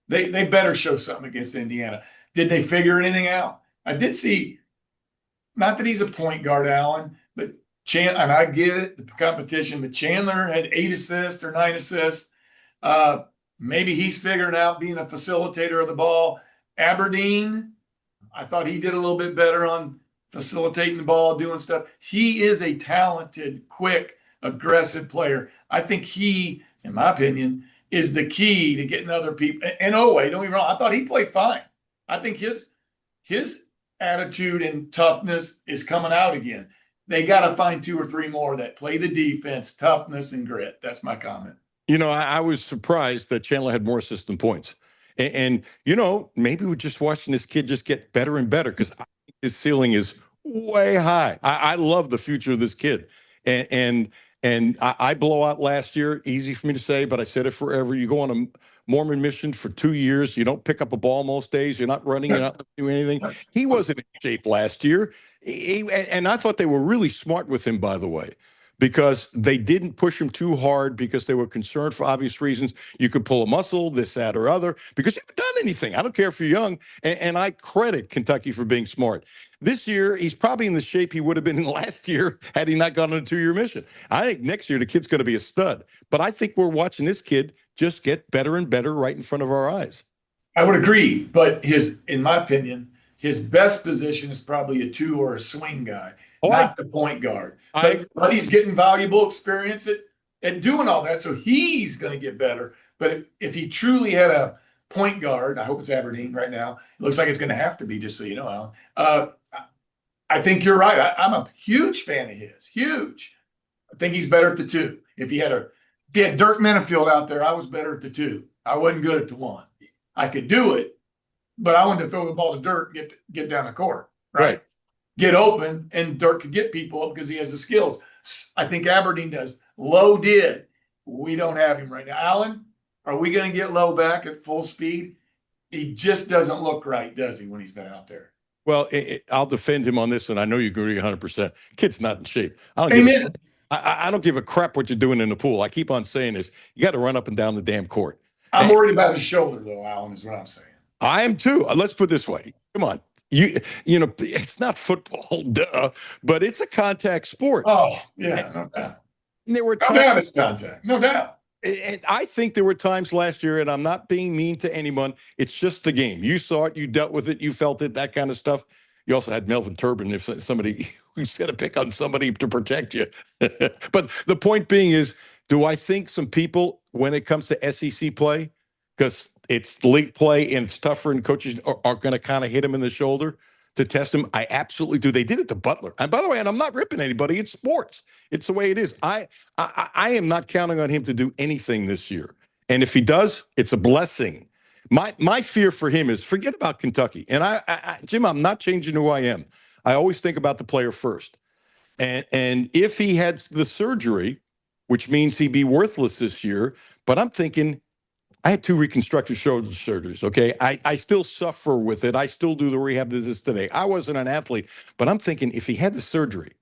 they better show something against Indiana. Did they figure anything out? I did see, not that he's a point guard, Allen, but and I get it, the competition, but Chandler had 8 assists or 9 assists. Maybe he's figuring out being a facilitator of the ball. Aberdeen, I thought he did a little bit better on facilitating the ball, doing stuff. He is a talented, quick, aggressive player. I think he, in my opinion, is the key to getting other people. And Owe, don't get me wrong, I thought he played fine. I think his attitude and toughness is coming out again. They got to find 2 or 3 more that play the defense, toughness, and grit. That's my comment. I was surprised that Chandler had more assists than points. And maybe we're just watching this kid just get better and better because his ceiling is way high. I love the future of this kid. And I blow out last year, easy for me to say, but I said it forever. You go on a Mormon mission for 2 years. You don't pick up a ball most days. You're not running. You're not doing anything. He wasn't in shape last year. And I thought they were really smart with him, by the way, because they didn't push him too hard because they were concerned for obvious reasons. You could pull a muscle, this, that, or other, because you haven't done anything. I don't care if you're young. And I credit Kentucky for being smart. This year, he's probably in the shape he would have been in last year had he not gone on a 2-year mission. I think next year the kid's going to be a stud. But I think we're watching this kid just get better and better right in front of our eyes. I would agree. But in my opinion, his best position is probably a 2 or a swing guy. Not the point guard. But he's getting valuable experience at doing all that. So he's going to get better. But if he truly had a point guard, I hope it's Aberdeen right now. It looks like it's going to have to be, just so you know, Alan. I think you're right. I'm a huge fan of his. Huge. I think he's better at the 2. If he had Dirk Minifield out there, I was better at the 2. I wasn't good at the 1. I could do it, but I wanted to throw the ball to Dirk, get down the court, right? Get open, and Dirk could get people up because he has the skills. I think Aberdeen does. Lowe did. We don't have him right now. Allen, are we going to get Lowe back at full speed? He just doesn't look right, does he, when he's been out there? Well, I'll defend him on this, and I know you agree 100%. Kid's not in shape. I don't give a crap what you're doing in the pool. I keep on saying this. You got to run up and down the damn court. I'm worried about his shoulder, though, Allen, is what I'm saying. I am too. Let's put it this way. Come on. It's not football, duh, but it's a contact sport. Oh, yeah, no doubt. And there were no doubt it's contact. No doubt. And I think there were times last year, and I'm not being mean to anyone, it's just the game. You saw it, you dealt with it, you felt it, that kind of stuff. You also had Melvin Turbin, if somebody who's going to pick on somebody to protect you. But the point being is, do I think some people, when it comes to SEC play, because it's league play and it's tougher and coaches are going to kind of hit him in the shoulder to test him? I absolutely do. They did it to Butler. And by the way, and I'm not ripping anybody. It's sports. It's the way it is. I am not counting on him to do anything this year. And if he does, it's a blessing. My fear for him is forget about Kentucky. And Jim, I'm not changing who I am. I always think about the player first. And if he had the surgery, which means he'd be worthless this year, but I'm thinking, I had 2 reconstructive shoulder surgeries, okay? I still suffer with it. I still do the rehab to this today. I wasn't an athlete, but I'm thinking if he had the surgery,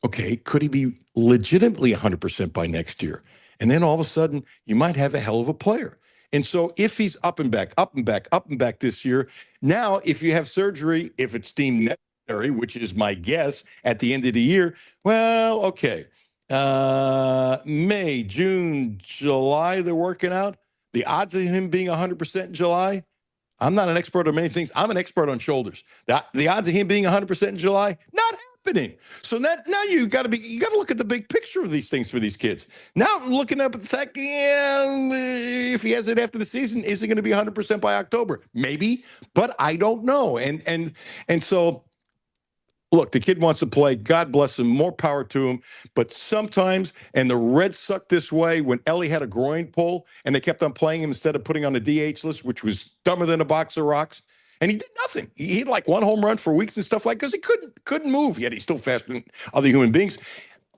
okay, could he be legitimately 100% by next year? And then all of a sudden, you might have a hell of a player. And so if he's up and back this year, now if you have surgery, if it's deemed necessary, which is my guess at the end of the year, well, okay. May, June, July, they're working out. The odds of him being 100% in July, I'm not an expert on many things. I'm an expert on shoulders. The odds of him being 100% in July, not happening. So now you got to look at the big picture of these things for these kids. Now looking up at the fact, if he has it after the season, is it going to be 100% by October? Maybe, but I don't know. And so. Look, the kid wants to play. God bless him. More power to him. But sometimes, and the Reds sucked this way when Ellie had a groin pull, and they kept on playing him instead of putting on the DH list, which was dumber than a box of rocks. And he did nothing. He had like 1 home run for weeks and stuff like because he couldn't move. Yet he's still faster than other human beings.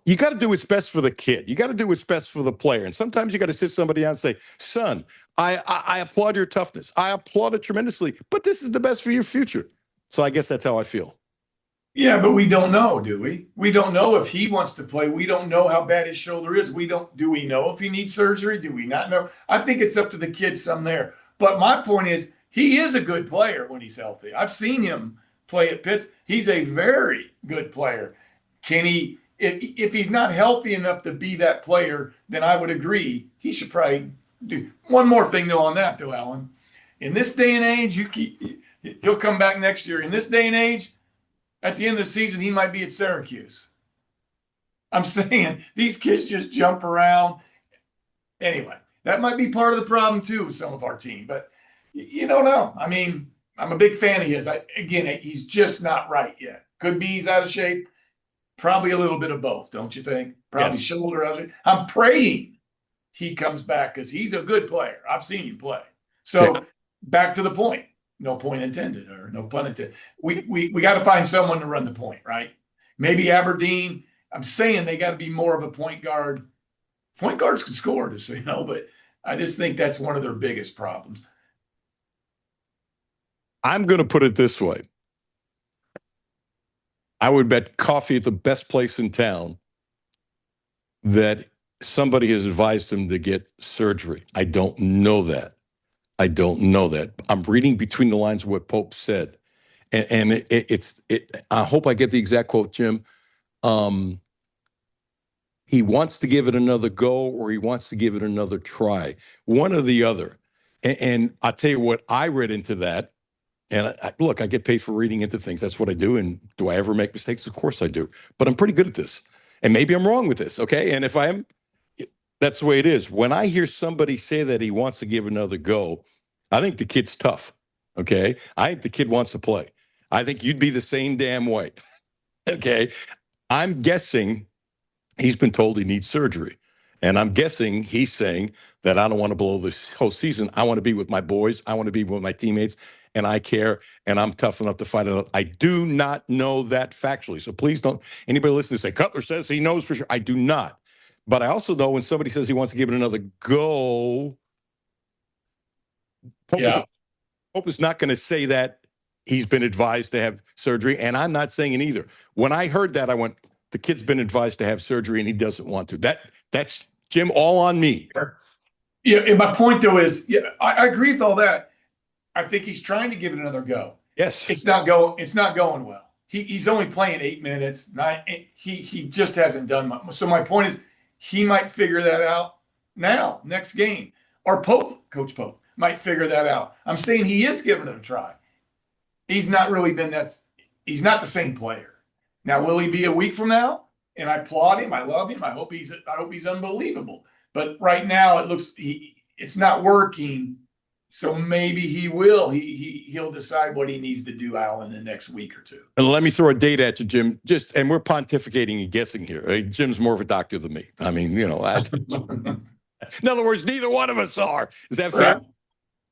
You got to do what's best for the kid. You got to do what's best for the player. And sometimes you got to sit somebody down and say, son, I applaud your toughness. I applaud it tremendously. But this is the best for your future. So I guess that's how I feel. Yeah, but we don't know, do we? We don't know if he wants to play. We don't know how bad his shoulder is. Do we know if he needs surgery? Do we not know? I think it's up to the kids some there. But my point is, he is a good player when he's healthy. I've seen him play at Pitts. He's a very good player. Can he, if he's not healthy enough to be that player, then I would agree he should probably do. One more thing though on that though, Alan. In this day and age, he'll come back next year. In this day and age, at the end of the season, he might be at Syracuse. I'm saying these kids just jump around. Anyway, that might be part of the problem too with some of our team, but you don't know. I mean, I'm a big fan of his. Again, he's just not right yet. Could be he's out of shape. Probably a little bit of both, don't you think? Probably Yes. shoulder out of shape. I'm praying he comes back because he's a good player. I've seen him play. So back to the point. No point intended, or no pun intended. We got to find someone to run the point, right? Maybe Aberdeen. I'm saying they got to be more of a point guard. Point guards can score, just so you know, but I just think that's one of their biggest problems. I'm going to put it this way. I would bet coffee at the best place in town that somebody has advised him to get surgery. I don't know that. I'm reading between the lines of what Pope said. And I hope I get the exact quote, Jim. He wants to give it another go, or he wants to give it another try. One or the other. And I'll tell you what I read into that. And look, I get paid for reading into things. That's what I do. And do I ever make mistakes? Of course I do. But I'm pretty good at this. And maybe I'm wrong with this, okay? And if I am, that's the way it is. When I hear somebody say that he wants to give another go, I think the kid's tough, okay? I think the kid wants to play. I think you'd be the same damn way, okay? I'm guessing he's been told he needs surgery. And I'm guessing he's saying that I don't want to blow this whole season. I want to be with my boys. I want to be with my teammates. And I care. And I'm tough enough to fight it out. I do not know that factually. So please don't, anybody listen to say, Cutler says he knows for sure. I do not. But I also know when somebody says he wants to give it another go, Pope is not going to say that he's been advised to have surgery. And I'm not saying it either. When I heard that, I went, the kid's been advised to have surgery and he doesn't want to. That's Jim, all on me. Yeah, and my point though is, yeah, I agree with all that. I think he's trying to give it another go. Yes. It's not going well. He's only playing 8 minutes. He just hasn't done much. So my point is, he might figure that out now, next game. Or Coach Pope might figure that out. I'm saying he is giving it a try. He's not really been he's not the same player. Now, will he be a week from now? And I applaud him. I love him. I hope he's unbelievable. But right now it looks it's not working. So maybe he will. He'll decide what he needs to do, Al, in the next week or two. And let me throw a date at you, Jim. And we're pontificating and guessing here. Right? Jim's more of a doctor than me. I mean, in other words, neither one of us are. Is that fair? Right.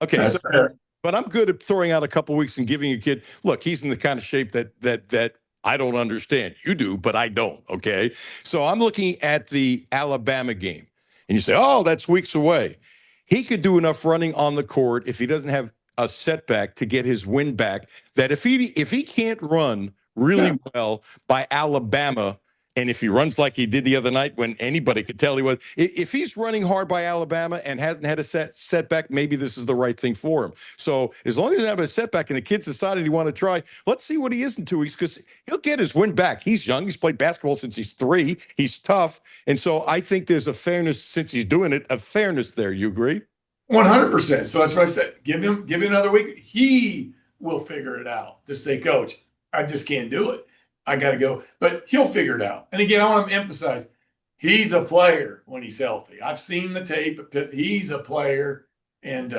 Okay. That's fair. But I'm good at throwing out a couple weeks and giving a kid, look, he's in the kind of shape that I don't understand. You do, but I don't. Okay. So I'm looking at the Alabama game, and you say, oh, that's weeks away. He could do enough running on the court if he doesn't have a setback to get his wind back, that if he can't run really well by Alabama, and if he runs like he did the other night when anybody could tell he was, if he's running hard by Alabama and hasn't had a setback, maybe this is the right thing for him. So as long as he doesn't have a setback and the kid's decided he want to try, let's see what he is in 2 weeks, because he'll get his wind back. He's young. He's played basketball since he's 3. He's tough. And so I think there's a fairness, since he's doing it, a fairness there. You agree? 100%. So that's what I said. Give him another week. He will figure it out. Just say, Coach, I just can't do it. I got to go. But he'll figure it out. And again, I want to emphasize, he's a player when he's healthy. I've seen the tape. He's a player. And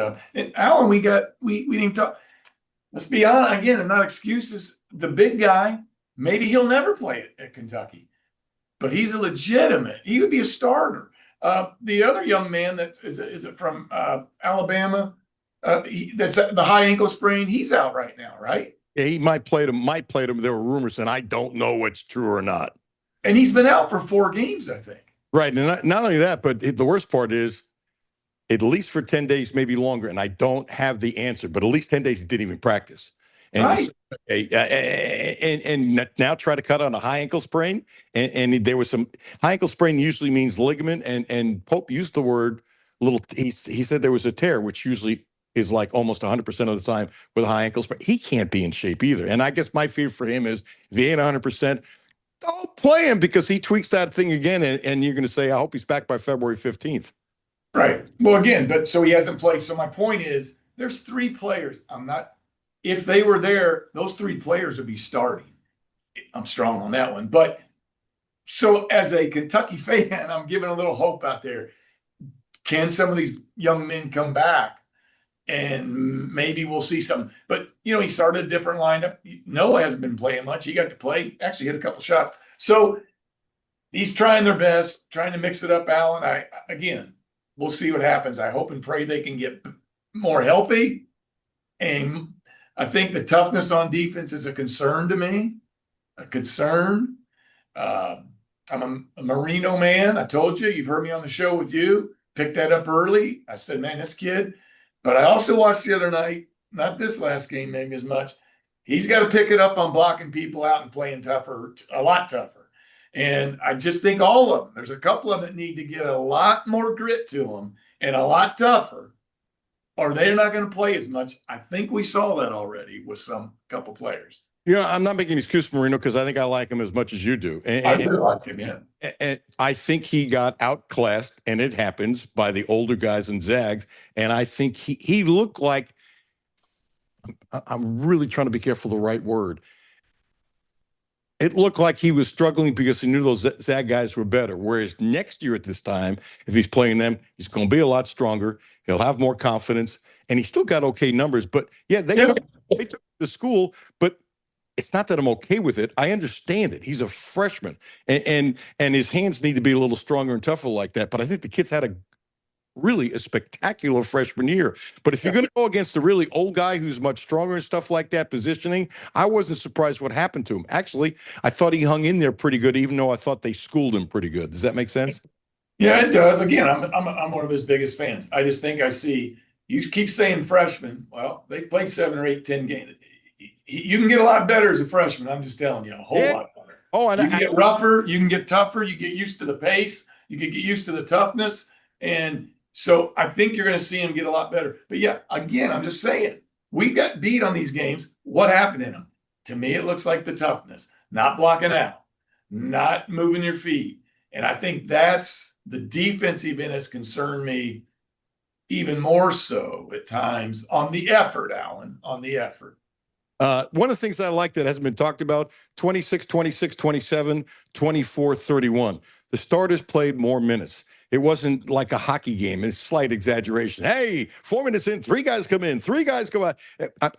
Alan, we didn't talk. Let's be honest again, and not excuses. The big guy, maybe he'll never play at Kentucky, but he's a legitimate. He would be a starter. The other young man that is it from Alabama? That's the high ankle sprain. He's out right now, right? Yeah, he might play them. There were rumors, and I don't know what's true or not. And he's been out for 4 games, I think. Right, and not only that, but the worst part is, at least for 10 days, maybe longer. And I don't have the answer, but at least 10 days he didn't even practice. And Right. and now try to cut on a high ankle sprain. And there was some high ankle sprain usually means ligament. And Pope used the word little. He said there was a tear, which usually is like almost 100% of the time with a high ankle sprain. He can't be in shape either. And I guess my fear for him is if he ain't 100%, don't play him because he tweaks that thing again. And you're going to say, I hope he's back by February 15th. Right. Well, again, but so he hasn't played. So my point is, there's 3 players. If they were there, those 3 players would be starting. I'm strong on that one. But so as a Kentucky fan, I'm giving a little hope out there. Can some of these young men come back? And maybe we'll see some. But, he started a different lineup. Noah hasn't been playing much. He got to play, actually hit a couple shots. So he's trying their best, trying to mix it up, Alan. Again, we'll see what happens. I hope and pray they can get more healthy. And I think the toughness on defense is a concern to me. A concern. I'm a Marino man. I told you, you've heard me on the show with you. Picked that up early. I said, man, this kid. But I also watched the other night, not this last game maybe as much. He's got to pick it up on blocking people out and playing tougher, a lot tougher. And I just think all of them, there's a couple of them that need to get a lot more grit to them and a lot tougher, or they're not going to play as much. I think we saw that already with some couple players. I'm not making an excuse for Marino because I think I like him as much as you do. I do like him, yeah. And I think he got outclassed, and it happens, by the older guys in Zags. And I think he looked like, I'm really trying to be careful of the right word. It looked like he was struggling because he knew those Zag guys were better. Whereas next year at this time, if he's playing them, he's going to be a lot stronger. He'll have more confidence, and he still got okay numbers. But yeah, they took the school, but it's not that I'm okay with it. I understand it. He's a freshman, and his hands need to be a little stronger and tougher like that. But I think the kid's had a spectacular freshman year. But if you're going to go against a really old guy who's much stronger and stuff like that, positioning, I wasn't surprised what happened to him. Actually, I thought he hung in there pretty good, even though I thought they schooled him pretty good. Does that make sense? Yeah, it does. Again, I'm one of his biggest fans. I just think I see, you keep saying freshman. Well, they've played 7 or 8, 10 games. You can get a lot better as a freshman. I'm just telling you, a whole lot better. Oh, and you can get rougher. You can get tougher. You get used to the pace. You can get used to the toughness. And so I think you're going to see him get a lot better. But yeah, again, I'm just saying, we got beat on these games. What happened in them? To me, it looks like the toughness, not blocking out, not moving your feet. And I think that's the defensive end has concerned me even more so at times on the effort, Alan, on the effort. One of the things I like that hasn't been talked about, 26, 26, 27, 24, 31. The starters played more minutes. It wasn't like a hockey game. It's slight exaggeration. Hey, 4 minutes in, 3 guys come in, 3 guys go out.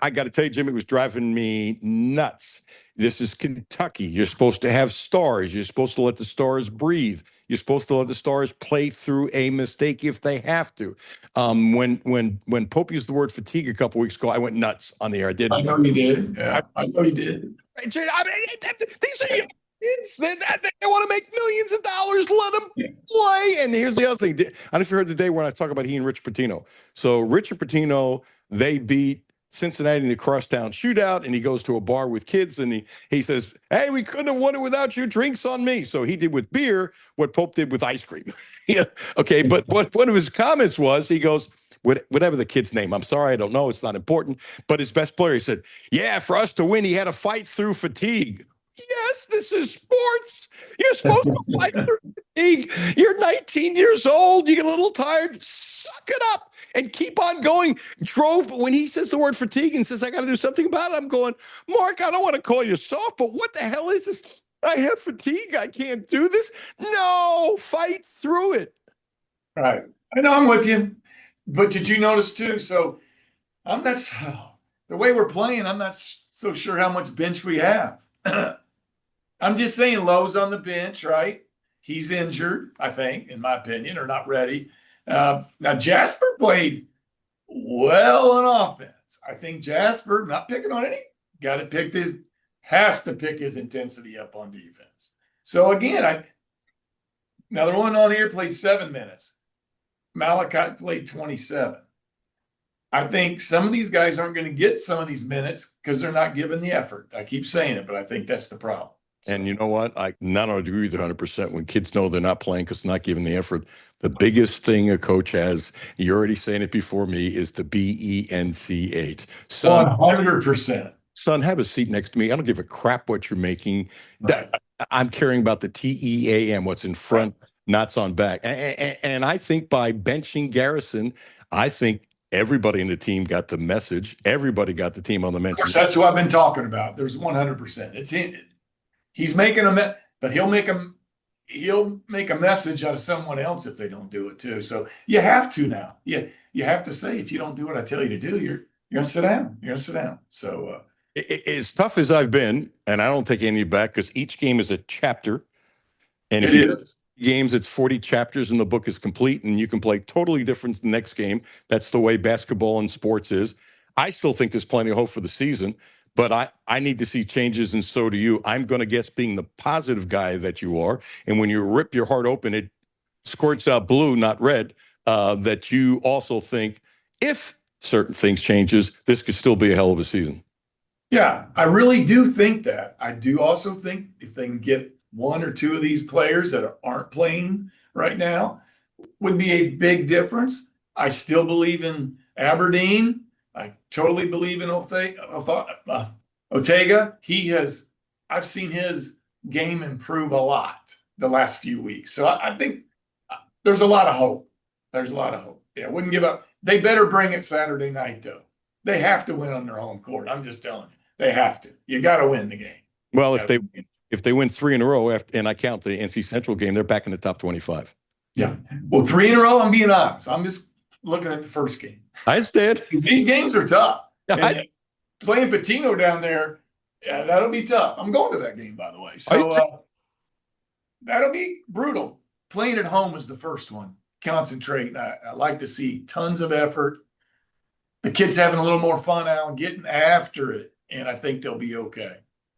I got to tell you, Jim, it was driving me nuts. This is Kentucky. You're supposed to have stars. You're supposed to let the stars breathe. You're supposed to let the stars play through a mistake if they have to. When Pope used the word fatigue a couple weeks ago, I went nuts on the air. I know you did. Yeah, I know you did. I mean, these are kids. They want to make millions of dollars. Let them play. And here's the other thing. I don't know if you heard the day when I talk about he and Rich Pitino. So Richard Pitino, they beat Cincinnati in the crosstown shootout, and he goes to a bar with kids, and he says, hey, we couldn't have won it without you. Drinks on me. So he did with beer what Pope did with ice cream. Yeah. Okay, but one of his comments was, he goes, whatever the kid's name, I'm sorry, I don't know, it's not important, but his best player, he said, yeah, for us to win, he had to fight through fatigue. Yes, this is sports. You're supposed to fight through fatigue. You're 19 years old. You get a little tired. Suck it up and keep on going. When he says the word fatigue and says, I got to do something about it, I'm going, Mark, I don't want to call you soft, but what the hell is this? I have fatigue. I can't do this. No, fight through it. Right. I know, I'm with you. But did you notice too? So I'm not, the way we're playing, I'm not so sure how much bench we have. I'm just saying Lowe's on the bench, right? He's injured, I think, in my opinion, or not ready. Now, Jasper played well on offense. I think Jasper, not picking on any, has to pick his intensity up on defense. So again, another one on here played 7 minutes. Malachi played 27. I think some of these guys aren't going to get some of these minutes because they're not giving the effort. I keep saying it, but I think that's the problem. And you know what? I not only agree with you 100%. When kids know they're not playing because they're not giving the effort, the biggest thing a coach has, you're already saying it before me, is the BENCH. Son, 100%. Son, have a seat next to me. I don't give a crap what you're making. Right. I'm caring about the TEAM, what's in front, not on back. And I think by benching Garrison, I think everybody in the team got the message. Everybody got the team on the Of mention. course, that's who I've been talking about. There's 100%. It's him. He's making but he'll make a message out of someone else if they don't do it too. So you have to now. You have to say, if you don't do what I tell you to do, you're gonna sit down. You're gonna sit down. So as tough as I've been, and I don't take any back because each game is a chapter. And if it you is. games, it's 40 chapters and the book is complete and you can play totally different the next game. That's the way basketball and sports is. I still think there's plenty of hope for the season, but I need to see changes, and so do you. I'm going to guess, being the positive guy that you are, and when you rip your heart open, it squirts out blue, not red, that you also think if certain things changes, this could still be a hell of a season. Yeah, I really do think that. I do also think if they can get one or two of these players that aren't playing right now, would be a big difference. I still believe in Aberdeen. I totally believe in Ortega. I've seen his game improve a lot the last few weeks. So I think there's a lot of hope. There's a lot of hope. Yeah, wouldn't give up. They better bring it Saturday night, though. They have to win on their home court. I'm just telling you. They have to. You got to win the game. Well, if they win 3 in a row, and I count the NC Central game, they're back in the top 25. Yeah. Well, 3 in a row, I'm being honest. I'm just looking at the first game. I understand. These games are tough. Yeah, Playing Patino down there, yeah, that'll be tough. I'm going to that game, by the way. So that'll be brutal. Playing at home is the first one. Concentrate. I like to see tons of effort. The kids having a little more fun out, getting after it, and I think they'll be okay.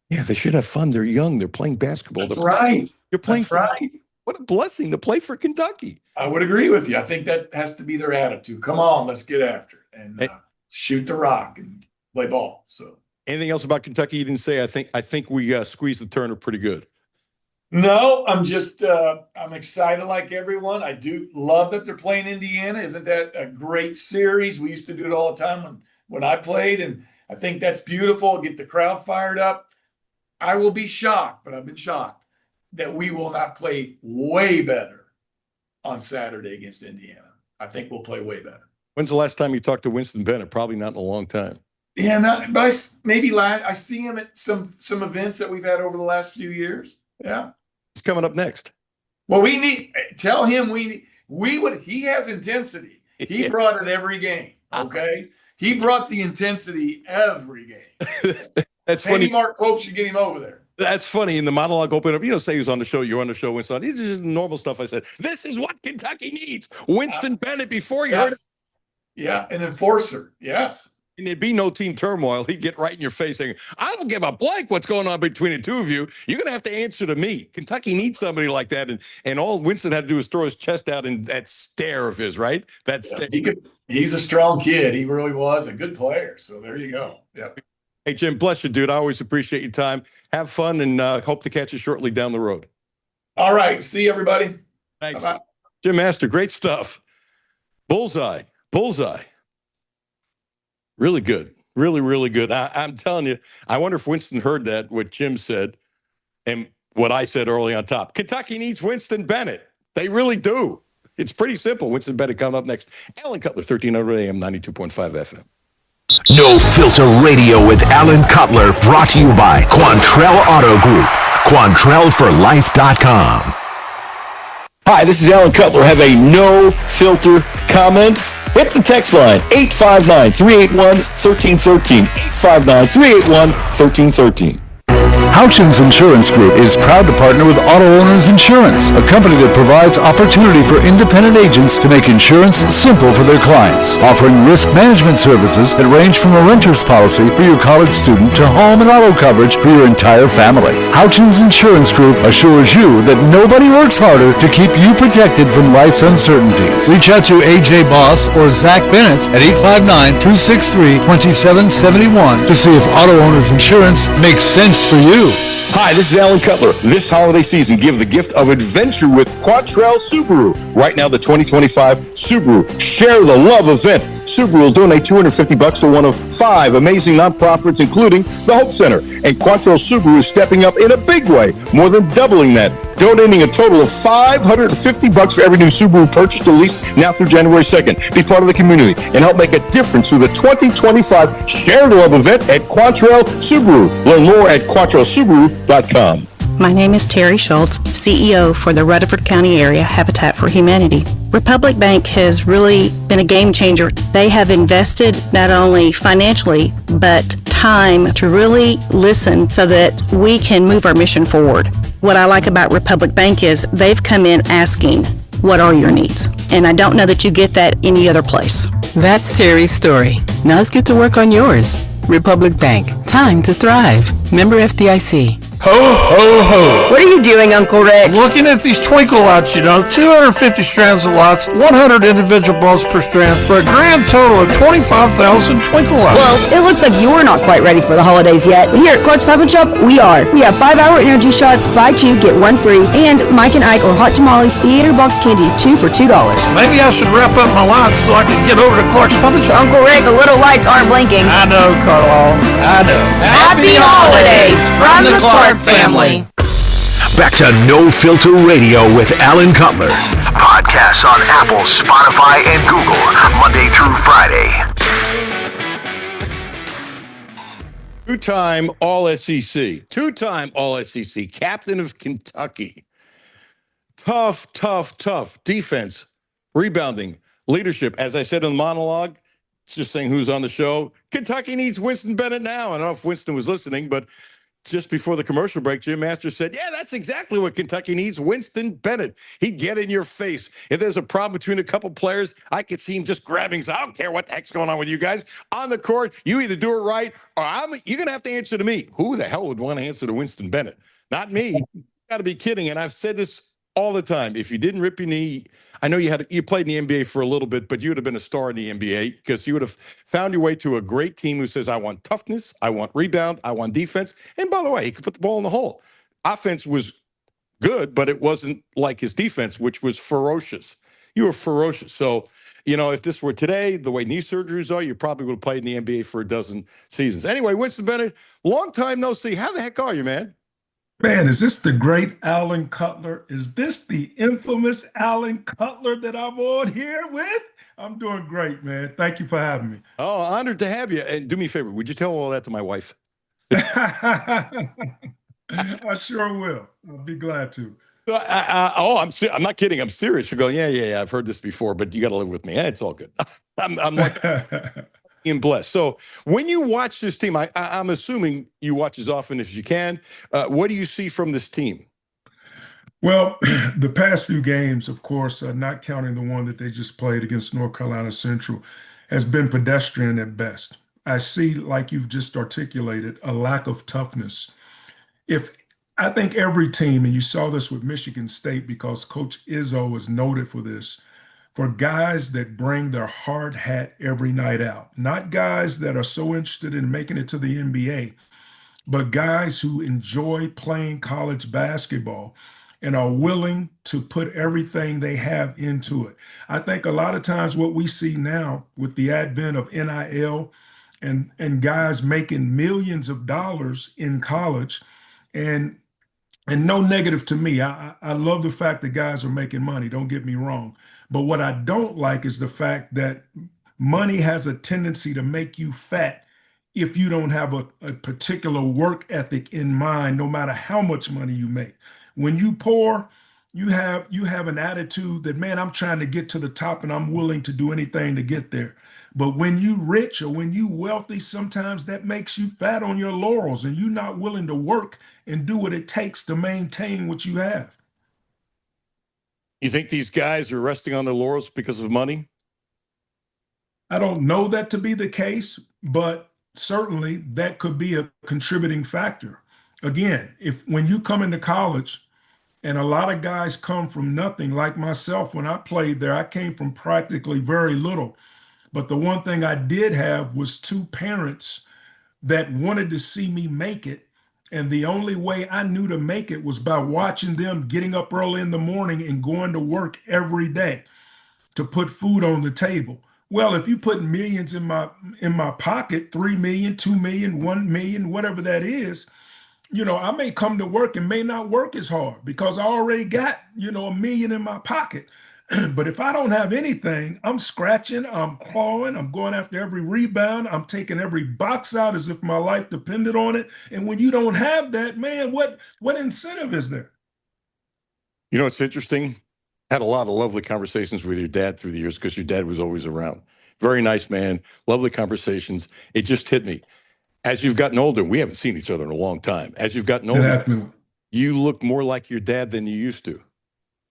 Yeah, they should have fun. They're young. They're playing basketball. That's right. You're playing That's right. What a blessing to play for Kentucky. I would agree with you. I think that has to be their attitude. Come on, let's get after it and shoot the rock and play ball. So, anything else about Kentucky you didn't say? I think we squeezed the Turner pretty good. No, I'm just I'm excited like everyone. I do love that they're playing Indiana. Isn't that a great series? We used to do it all the time when I played, and I think that's beautiful. Get the crowd fired up. I will be shocked, but I've been shocked that we will not play way better on Saturday against Indiana. I think we'll play way better. When's the last time you talked to Winston Bennett? Probably not in a long time. Yeah, but I see him at some events that we've had over the last few years. Yeah. He's coming up next. Well, tell him he has intensity. He brought it every game. Okay. He brought the intensity every game. That's Maybe funny. Mark Pope should get him over there. That's funny. In the monologue open up, say he was on the show, you're on the show, Winston. This is normal stuff I said. This is what Kentucky needs. Winston Bennett before you heard it. Yeah, an enforcer. Yes. And there'd be no team turmoil. He'd get right in your face saying, I don't give a blank what's going on between the two of you. You're going to have to answer to me. Kentucky needs somebody like that. And all Winston had to do was throw his chest out in that stare of his, right? He's a strong kid. He really was a good player. So there you go. Yep. Hey, Jim, bless you, dude. I always appreciate your time. Have fun and hope to catch you shortly down the road. All right. See everybody. Thanks. Bye-bye. Jim Master, great stuff. Bullseye. Really good. Really, really good. I'm telling you, I wonder if Winston heard that, what Jim said, and what I said early on top. Kentucky needs Winston Bennett. They really do. It's pretty simple. Winston Bennett coming up next. Alan Cutler, 1300 AM, 92.5 FM. No Filter Radio with Alan Cutler, brought to you by Quantrell Auto Group. QuantrellForLife.com. Hi, this is Alan Cutler. Have a no filter comment? Hit the text line, 859-381-1313. 859-381-1313. Houchins Insurance Group is proud to partner with Auto Owners Insurance, a company that provides opportunity for independent agents to make insurance simple for their clients, offering risk management services that range from a renter's policy for your college student to home and auto coverage for your entire family. Houchins Insurance Group assures you that nobody works harder to keep you protected from life's uncertainties. Reach out to AJ Boss or Zach Bennett at 859-263-2771 to see if Auto Owners Insurance makes sense for you. Hi, this is Alan Cutler. This holiday season, give the gift of adventure with Quattrell Subaru. Right now, the 2025 Subaru Share the Love event. Subaru will donate $250 to one of 5 amazing nonprofits, including the Hope Center. And Quattrell Subaru is stepping up in a big way, more than doubling that, donating a total of $550 for every new Subaru purchased or leased now through January 2nd. Be part of the community and help make a difference through the 2025 Share the Love event at Quattrell Subaru. Learn more at QuattrellSubaru.com. My name is Terry Schultz, CEO for the Rutherford County Area Habitat for Humanity. Republic Bank has really been a game changer. They have invested not only financially, but time to really listen so that we can move our mission forward. What I like about Republic Bank is they've come in asking, what are your needs? And I don't know that you get that any other place. That's Terry's story. Now let's get to work on yours. Republic Bank. Time to thrive. Member FDIC. Ho, ho, ho. What are you doing, Uncle Rick? Looking at these twinkle lots, 250 strands of lots, 100 individual bulbs per strand for a grand total of 25,000 twinkle lots. Well, it looks like you're not quite ready for the holidays yet. But here at Clark's Pop and Shop, we are. We have 5-hour energy shots, buy 2, get 1 free, and Mike and Ike or Hot Tamales theater box candy, 2 for $2. Maybe I should wrap up my lots so I can get over to Clark's Pop and Shop. Uncle Rick, the little lights aren't blinking. I know, Carl. I know. Happy holidays from the Clark family. Back to No Filter Radio with Alan Cutler. Podcasts on Apple, Spotify, and Google, Monday through Friday. Two-time All-SEC, captain of Kentucky. Tough defense, rebounding, leadership. As I said in the monologue, just saying who's on the show. Kentucky needs Winston Bennett now. I don't know if Winston was listening, but just before the commercial break, Jim Masters said, yeah, that's exactly what Kentucky needs, Winston Bennett. He'd get in your face. If there's a problem between a couple players, I could see him just grabbing. So I don't care what the heck's going on with you guys. On the court, you either do it right or you're going to have to answer to me. Who the hell would want to answer to Winston Bennett? Not me. You got to be kidding. And I've said this all the time. If you didn't rip your knee, I know you played in the NBA for a little bit, but you would have been a star in the NBA because you would have found your way to a great team who says, I want toughness, I want rebound, I want defense. And by the way, he could put the ball in the hole. Offense was good, but it wasn't like his defense, which was ferocious. You were ferocious. So, if this were today, the way knee surgeries are, you probably would have played in the NBA for a dozen seasons. Anyway, Winston Bennett, long time no see. How the heck are you, man? Man, is this the great Alan Cutler? Is this the infamous Alan Cutler that I'm on here with? I'm doing great, man. Thank you for having me. Oh, honored to have you. And do me a favor, would you tell all that to my wife? I sure will. I'll be glad to. I'm not kidding. I'm serious. You're going, yeah. I've heard this before, but you got to live with me. It's all good. I'm like being blessed. So when you watch this team, I'm assuming you watch as often as you can. What do you see from this team? Well, the past few games, of course, not counting the one that they just played against North Carolina Central, has been pedestrian at best. I see, like you've just articulated, a lack of toughness. I think every team, and you saw this with Michigan State because Coach Izzo is noted for this, for guys that bring their hard hat every night out, not guys that are so interested in making it to the NBA, but guys who enjoy playing college basketball and are willing to put everything they have into it. I think a lot of times what we see now with the advent of NIL and guys making millions of dollars in college, and no negative to me. I love the fact that guys are making money, don't get me wrong. But what I don't like is the fact that money has a tendency to make you fat if you don't have a particular work ethic in mind, no matter how much money you make. When you poor, you have an attitude that, man, I'm trying to get to the top and I'm willing to do anything to get there. But when you rich or when you wealthy, sometimes that makes you fat on your laurels and you're not willing to work and do what it takes to maintain what you have. You think these guys are resting on their laurels because of money? I don't know that to be the case, but certainly that could be a contributing factor. Again, if when you come into college, and a lot of guys come from nothing, like myself, when I played there, I came from practically very little. But the one thing I did have was two parents that wanted to see me make it. And the only way I knew to make it was by watching them getting up early in the morning and going to work every day to put food on the table. Well, if you put millions in my pocket, 3 million, 2 million, 1 million, whatever that is, I may come to work and may not work as hard because I already got, a million in my pocket. But if I don't have anything, I'm scratching, I'm clawing, I'm going after every rebound, I'm taking every box out as if my life depended on it. And when you don't have that, man, what incentive is there? You know, it's interesting. Had a lot of lovely conversations with your dad through the years because your dad was always around. Very nice man, lovely conversations. It just hit me. As you've gotten older, we haven't seen each other in a long time. As you've gotten older, you look more like your dad than you used to.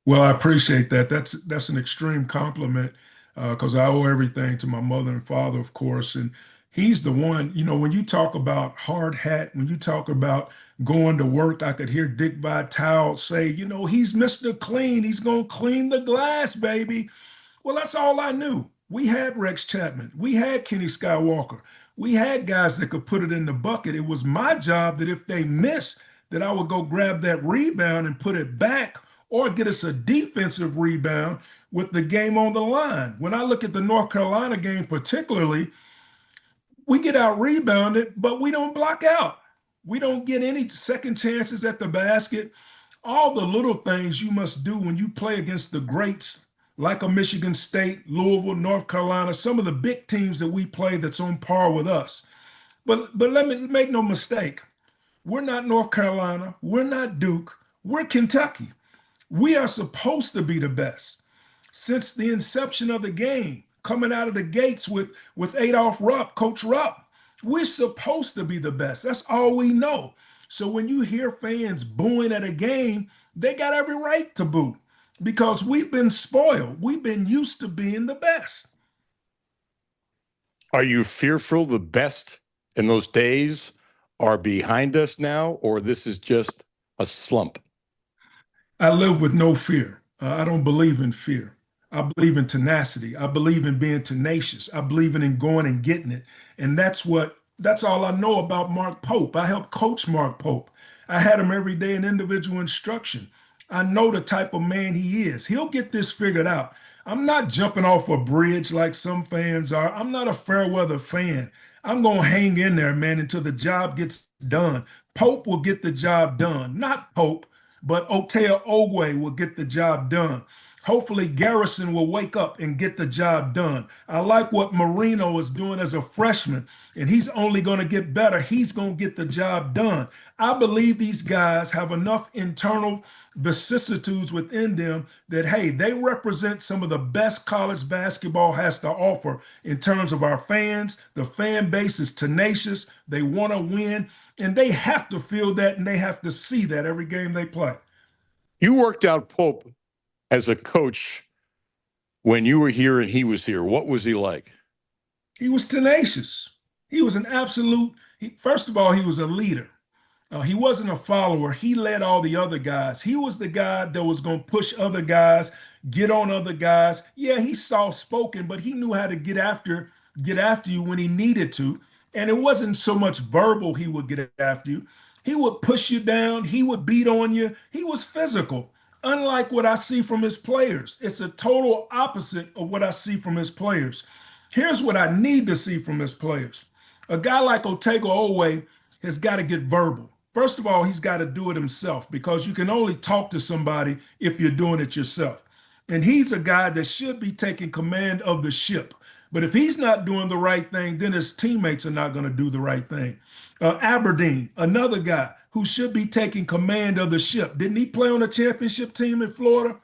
Well, I appreciate that. That's an extreme compliment because I owe everything to my mother and father, of course. And he's the one, when you talk about hard hat, when you talk about going to work, I could hear Dick Vitale say, he's Mr. Clean. He's going to clean the glass, baby. Well, that's all I knew. We had Rex Chapman. We had Kenny Skywalker. We had guys that could put it in the bucket. It was my job that if they missed, that I would go grab that rebound and put it back or get us a defensive rebound with the game on the line. When I look at the North Carolina game particularly, we get out rebounded, but we don't block out. We don't get any second chances at the basket. All the little things you must do when you play against the greats like a Michigan State, Louisville, North Carolina, some of the big teams that we play that's on par with us. But let me make no mistake. We're not North Carolina. We're not Duke. We're Kentucky. We are supposed to be the best. Since the inception of the game, coming out of the gates with Adolph Rupp, Coach Rupp, we're supposed to be the best. That's all we know. So when you hear fans booing at a game, they got every right to boo because we've been spoiled. We've been used to being the best. Are you fearful the best in those days are behind us now, or this is just a slump? I live with no fear. I don't believe in fear. I believe in tenacity. I believe in being tenacious. I believe in going and getting it. And that's all I know about Mark Pope. I helped coach Mark Pope. I had him every day in individual instruction. I know the type of man he is. He'll get this figured out. I'm not jumping off a bridge like some fans are. I'm not a fair weather fan. I'm going to hang in there, man, until the job gets done. Pope will get the job done. Not Pope, but Otea Ogwe will get the job done. Hopefully Garrison will wake up and get the job done. I like what Marino is doing as a freshman, and he's only going to get better. He's going to get the job done. I believe these guys have enough internal vicissitudes within them that, hey, they represent some of the best college basketball has to offer in terms of our fans. The fan base is tenacious. They want to win, and they have to feel that, and they have to see that every game they play. You worked out Pope as a coach when you were here and he was here. What was he like? He was tenacious. He was an absolute, first of all, he was a leader. He wasn't a follower. He led all the other guys. He was the guy that was going to push other guys, get on other guys. Yeah, he's soft-spoken, but he knew how to get after you when he needed to. And it wasn't so much verbal he would get after you. He would push you down. He would beat on you. He was physical. Unlike what I see from his players. It's a total opposite of what I see from his players. Here's what I need to see from his players. A guy like Otego Owe has got to get verbal. First of all, he's got to do it himself because you can only talk to somebody if you're doing it yourself. And he's a guy that should be taking command of the ship. But if he's not doing the right thing, then his teammates are not going to do the right thing. Aberdeen, another guy who should be taking command of the ship. Didn't he play on a championship team in Florida?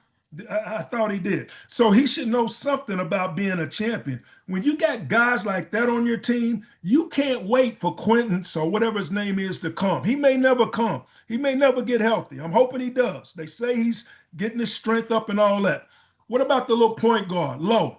I thought he did. So he should know something about being a champion. When you got guys like that on your team, you can't wait for Quentin or whatever his name is to come. He may never come. He may never get healthy. I'm hoping he does. They say he's getting his strength up and all that. What about the little point guard, Low?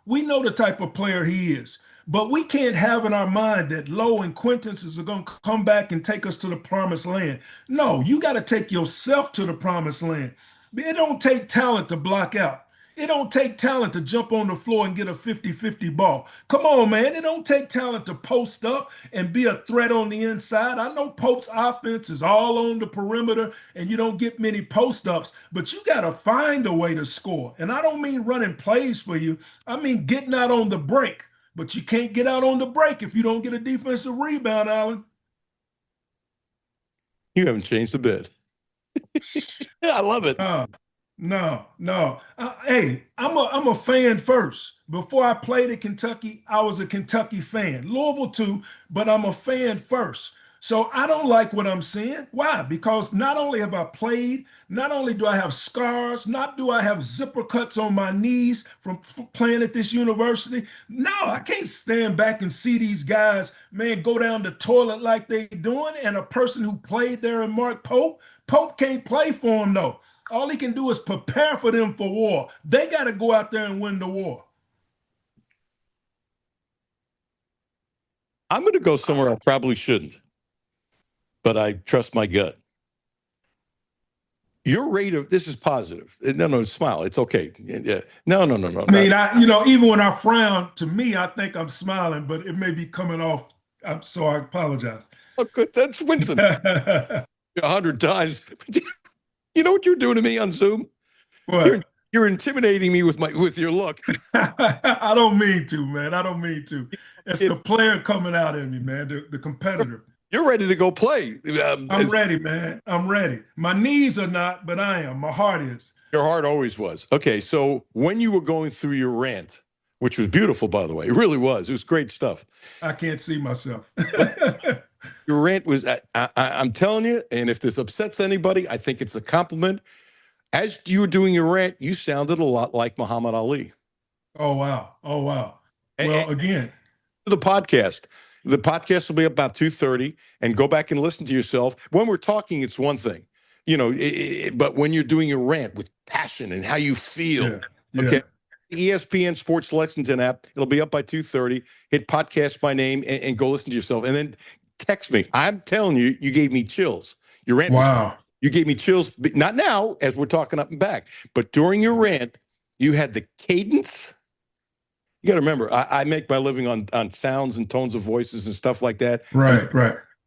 We know the type of player he is, but we can't have in our mind that Lowe and Quintance is going to come back and take us to the promised land. No, you got to take yourself to the promised land. It don't take talent to block out. It don't take talent to jump on the floor and get a 50-50 ball. Come on, man. It don't take talent to post up and be a threat on the inside. I know Pope's offense is all on the perimeter and you don't get many post-ups, but you got to find a way to score. And I don't mean running plays for you. I mean getting out on the break. But you can't get out on the break if you don't get a defensive rebound, Allen. You haven't changed a bit. I love it. No. Hey, I'm a fan first. Before I played at Kentucky, I was a Kentucky fan. Louisville too, but I'm a fan first. So I don't like what I'm seeing. Why? Because not only have I played, not only do I have scars, not do I have zipper cuts on my knees from playing at this university. No, I can't stand back and see these guys, man, go down the toilet like they doing. And a person who played there and Mark Pope can't play for him though. All he can do is prepare for them for war. They got to go out there and win the war. I'm going to go somewhere I probably shouldn't, but I trust my gut. Your rate of this is positive. No, smile. It's okay. Yeah. No. I mean, even when I frown, to me, I think I'm smiling, but it may be coming off. So I apologize. Oh, good. That's Winston. 100 times. You know what you're doing to me on Zoom? What? You're intimidating me with your look. I don't mean to, man. I don't mean to. It's the player coming out in me, man. The competitor. You're ready to go play. I'm ready, man. I'm ready. My knees are not, but I am. My heart is. Your heart always was. Okay, so when you were going through your rant, which was beautiful, by the way, it really was. It was great stuff. I can't see myself. Your rant was, I'm telling you, and if this upsets anybody, I think it's a compliment. As you were doing your rant, you sounded a lot like Muhammad Ali. Oh, wow. Well, again. The podcast will be about 2:30, and go back and listen to yourself. When we're talking, it's one thing, but when you're doing your rant with passion and how you feel, okay. ESPN Sports Lexington app, it'll be up by 2:30. Hit podcast my name and go listen to yourself, and then text me. I'm telling you, you gave me chills. Your rant you gave me chills, not now as we're talking up and back, but during your rant, you had the cadence. You got to remember, I make my living on sounds and tones of voices and stuff like that. Right.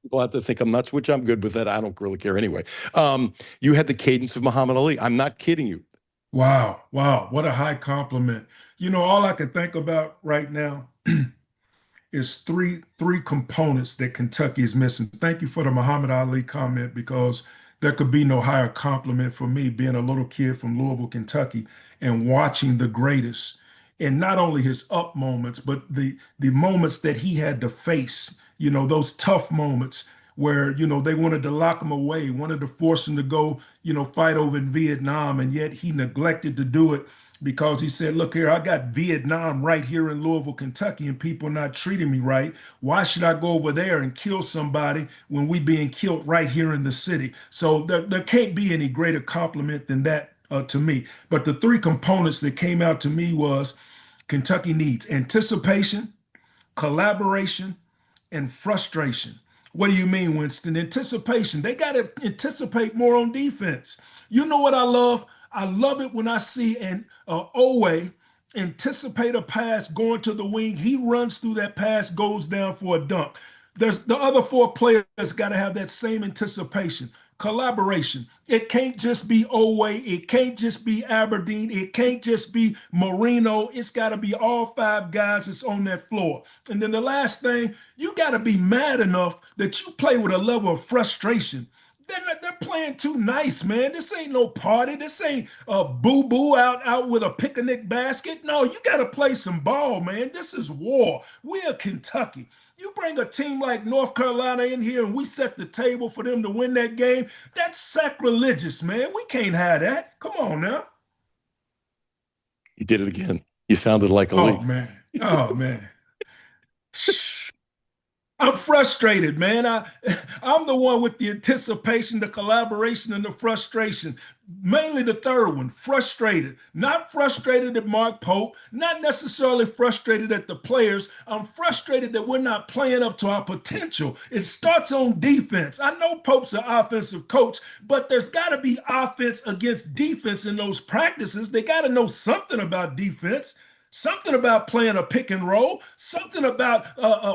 People have to think I'm nuts, which I'm good with that. I don't really care anyway. You had the cadence of Muhammad Ali. I'm not kidding you. Wow. What a high compliment. All I can think about right now is three components that Kentucky is missing. Thank you for the Muhammad Ali comment, because there could be no higher compliment for me being a little kid from Louisville, Kentucky, and watching the greatest. And not only his up moments, but the moments that he had to face, those tough moments where, they wanted to lock him away, wanted to force him to go, fight over in Vietnam. And yet he neglected to do it because he said, look here, I got Vietnam right here in Louisville, Kentucky, and people not treating me right. Why should I go over there and kill somebody when we being killed right here in the city? So there can't be any greater compliment than that to me. But the three components that came out to me was Kentucky needs anticipation, collaboration, and frustration. What do you mean, Winston? Anticipation. They got to anticipate more on defense. You know what I love? I love it when I see an Owe anticipate a pass going to the wing. He runs through that pass, goes down for a dunk. There's the other four players got to have that same anticipation. Collaboration. It can't just be Owe. It can't just be Aberdeen. It can't just be Marino. It's got to be all five guys that's on that floor. And then the last thing, you got to be mad enough that you play with a level of frustration. They're playing too nice, man. This ain't no party. This ain't a boo-boo out with a picnic basket. No, you got to play some ball, man. This is war. We're Kentucky. You bring a team like North Carolina in here and we set the table for them to win that game. That's sacrilegious, man. We can't have that. Come on now. You did it again. You sounded like Oh, Ali. man. Oh, man. I'm frustrated, man. I'm the one with the anticipation, the collaboration, and the frustration. Mainly the third one, frustrated. Not frustrated at Mark Pope, not necessarily frustrated at the players. I'm frustrated that we're not playing up to our potential. It starts on defense. I know Pope's an offensive coach, but there's got to be offense against defense in those practices. They got to know something about defense. Something about playing a pick and roll, something about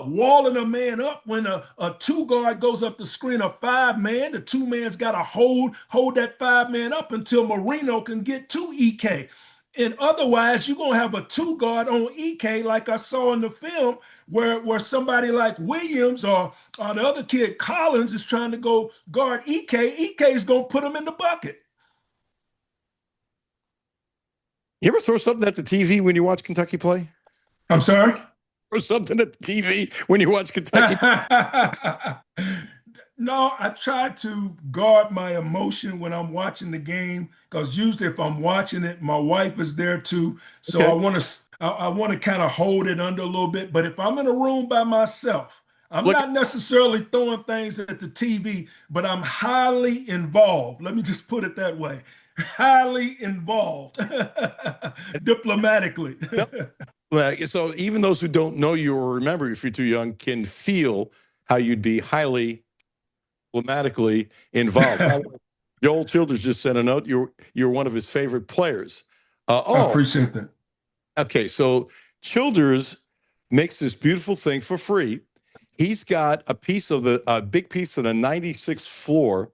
walling a man up when a two guard goes up the screen, a 5-man. The 2-man's got to hold that 5-man up until Marino can get to EK. And otherwise, you're going to have a 2 guard on EK like I saw in the film where somebody like Williams or the other kid Collins is trying to go guard EK. EK is going to put him in the bucket. You ever throw something at the TV when you watch Kentucky play? I'm sorry? Throw something at the TV when you watch Kentucky play? No, I try to guard my emotion when I'm watching the game because usually if I'm watching it, my wife is there too. So Okay. I want to kind of hold it under a little bit. But if I'm in a room by myself, I'm not necessarily throwing things at the TV, but I'm highly involved. Let me just put it that way. Highly involved diplomatically. So even those who don't know you or remember you if you're too young can feel how you'd be highly diplomatically involved. Joel Childers just sent a note. You're one of his favorite players. I appreciate that. Okay, so Childers makes this beautiful thing for free. He's got a big piece of the 96 floor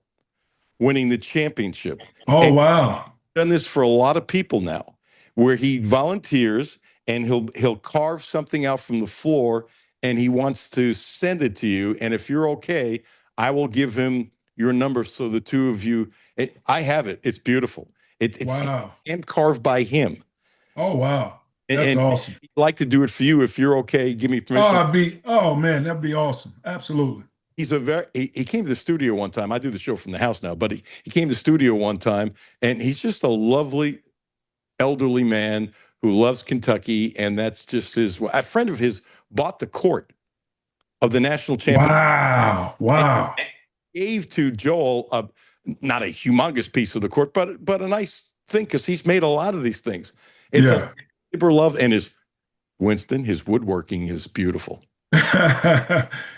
winning the championship. Oh, wow. Done this for a lot of people now, where he volunteers and he'll carve something out from the floor and he wants to send it to you. And if you're okay, I will give him your number so the two of you. I have it. It's beautiful. It's wow. hand carved by him. Oh, wow. That's awesome. He'd like to do it for you if you're okay. Give me permission. Oh man, that'd be awesome. Absolutely. He's he came to the studio one time. I do the show from the house now, but he came to the studio one time, and he's just a lovely elderly man who loves Kentucky, and that's just a friend of his bought the court of the national championship. Wow. And gave to Joel not a humongous piece of the court, but a nice thing because he's made a lot of these things. It's a labor love, and his woodworking is beautiful.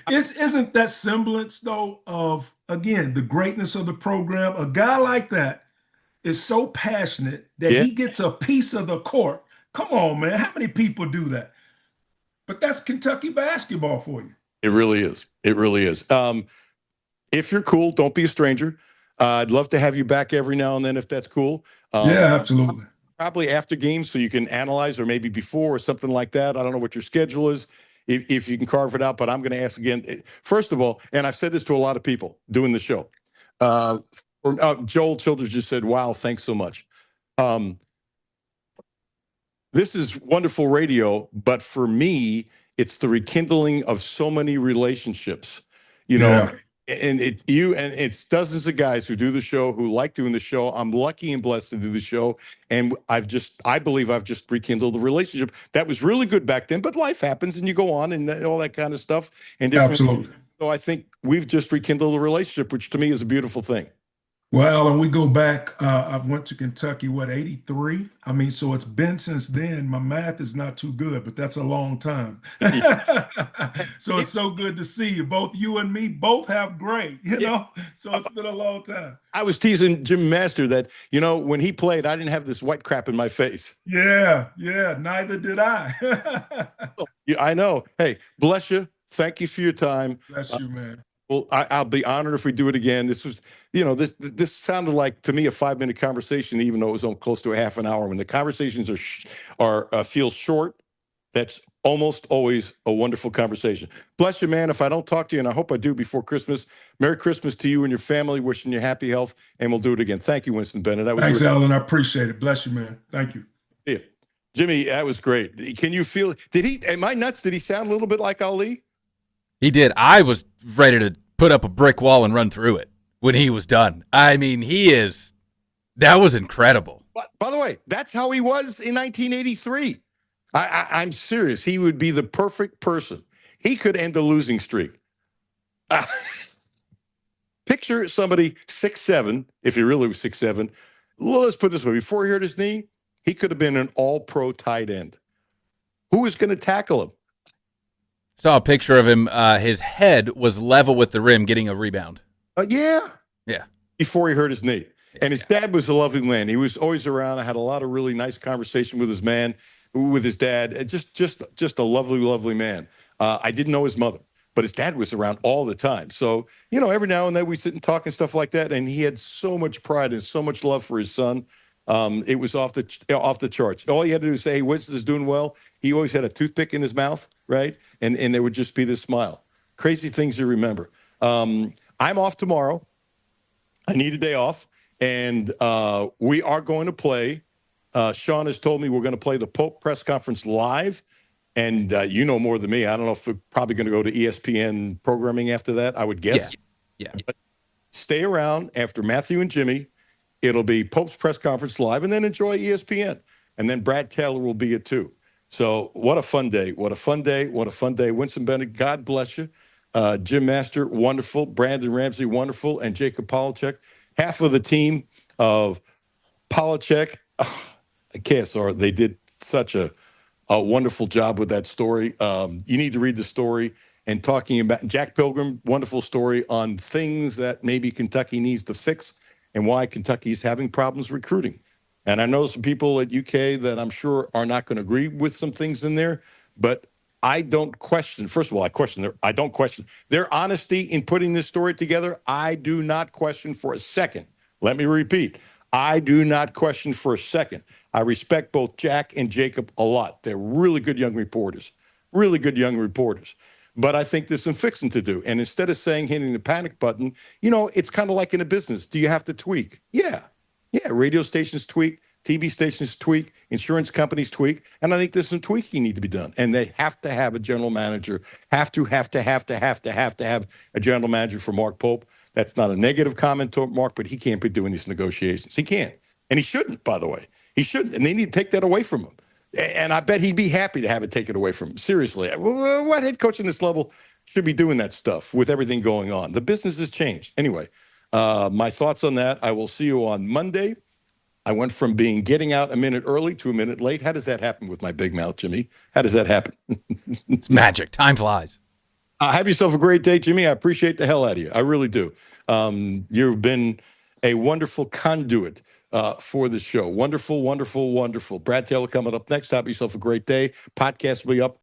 Isn't that semblance though of again the greatness of the program? A guy like that is so passionate that he gets a piece of the court. Come on, man. How many people do that? But that's Kentucky basketball for you. It really is. It really is. If you're cool, don't be a stranger. I'd love to have you back every now and then if that's cool. Yeah, absolutely. Probably after games so you can analyze, or maybe before or something like that. I don't know what your schedule is. If you can carve it out, but I'm going to ask again. First of all, and I've said this to a lot of people doing the show. Joel Childers just said, "Wow, thanks so much." This is wonderful radio, but for me, it's the rekindling of so many relationships. You know, and it's dozens of guys who do the show, who like doing the show. I'm lucky and blessed to do the show, and I believe I've just rekindled the relationship that was really good back then. But life happens, and you go on, and all that kind of stuff. And absolutely. So I think we've just rekindled the relationship, which to me is a beautiful thing. Well, and we go back. I went to Kentucky, 83? I mean, so it's been since then. My math is not too good, but that's a long time. So it's so good to see you. Both you and me both have gray, so it's been a long time. I was teasing Jim Master that, when he played, I didn't have this white crap in my face. Yeah, neither did I. I know. Hey, bless you. Thank you for your time. Bless you, man. Well, I'll be honored if we do it again. This was, this sounded like to me a 5-minute conversation, even though it was close to a half an hour. When the conversations feel short, that's almost always a wonderful conversation. Bless you, man. If I don't talk to you, and I hope I do before Christmas, Merry Christmas to you and your family. Wishing you happy health, and we'll do it again. Thank you, Winston Bennett. Thanks, Alan. I appreciate it. Bless you, man. Thank you. Yeah, Jimmy, that was great. Can you feel? Am I nuts? Did he sound a little bit like Ali? He did. I was ready to put up a brick wall and run through it when he was done. I mean, that was incredible. But by the way, that's how he was in 1983. I'm serious. He would be the perfect person. He could end a losing streak. Picture somebody 6'7", if he really was 6'7". Well, let's put it this way. Before he hurt his knee, he could have been an all-pro tight end. Who was going to tackle him? Saw a picture of him. His head was level with the rim getting a rebound. Yeah. Yeah. Before he hurt his knee. And his dad was a lovely man. He was always around. I had a lot of really nice conversation with his dad. Just a lovely, lovely man. I didn't know his mother, but his dad was around all the time. So, every now and then we sit and talk and stuff like that. And he had so much pride and so much love for his son. It was off the charts. All he had to do was say, hey, Winston is doing well. He always had a toothpick in his mouth, right? And there would just be this smile. Crazy things you remember. I'm off tomorrow. I need a day off. And we are going to play. Sean has told me we're going to play the Pope press conference live. And you know more than me. I don't know if we're probably going to go to ESPN programming after that, I would guess. Yeah. But stay around after Matthew and Jimmy. It'll be Pope's press conference live, and then enjoy ESPN. And then Brad Taylor will be it too. So what a fun day. What a fun day. What a fun day. Winston Bennett, God bless you. Jim Master, wonderful. Brandon Ramsey, wonderful. And Jacob Polachek. Half of the team of Polachek, KSR, they did such a wonderful job with that story. You need to read the story. And talking about Jack Pilgrim, wonderful story on things that maybe Kentucky needs to fix and why Kentucky is having problems recruiting. And I know some people at UK that I'm sure are not going to agree with some things in there, but I don't question. First of all, I don't question their honesty in putting this story together. I do not question for a second. Let me repeat. I do not question for a second. I respect both Jack and Jacob a lot. They're really good young reporters. But I think there's some fixing to do. And instead of hitting the panic button, it's kind of like in a business. Do you have to tweak? Yeah. Radio stations tweak, TV stations tweak, insurance companies tweak. And I think there's some tweaking need to be done. And they have to have a general manager, have to have a general manager for Mark Pope. That's not a negative comment to Mark, but he can't be doing these negotiations. He can't. And he shouldn't, by the way. He shouldn't. And they need to take that away from him. And I bet he'd be happy to have it taken away from him. Seriously. What head coach in this level should be doing that stuff with everything going on? The business has changed. Anyway, my thoughts on that. I will see you on Monday. I went from getting out a minute early to a minute late. How does that happen with my big mouth, Jimmy? How does that happen? It's magic. Time flies. Have yourself a great day, Jimmy. I appreciate the hell out of you. I really do. You've been a wonderful conduit for the show. Wonderful, wonderful, wonderful. Brad Taylor coming up next. Have yourself a great day. Podcast will be up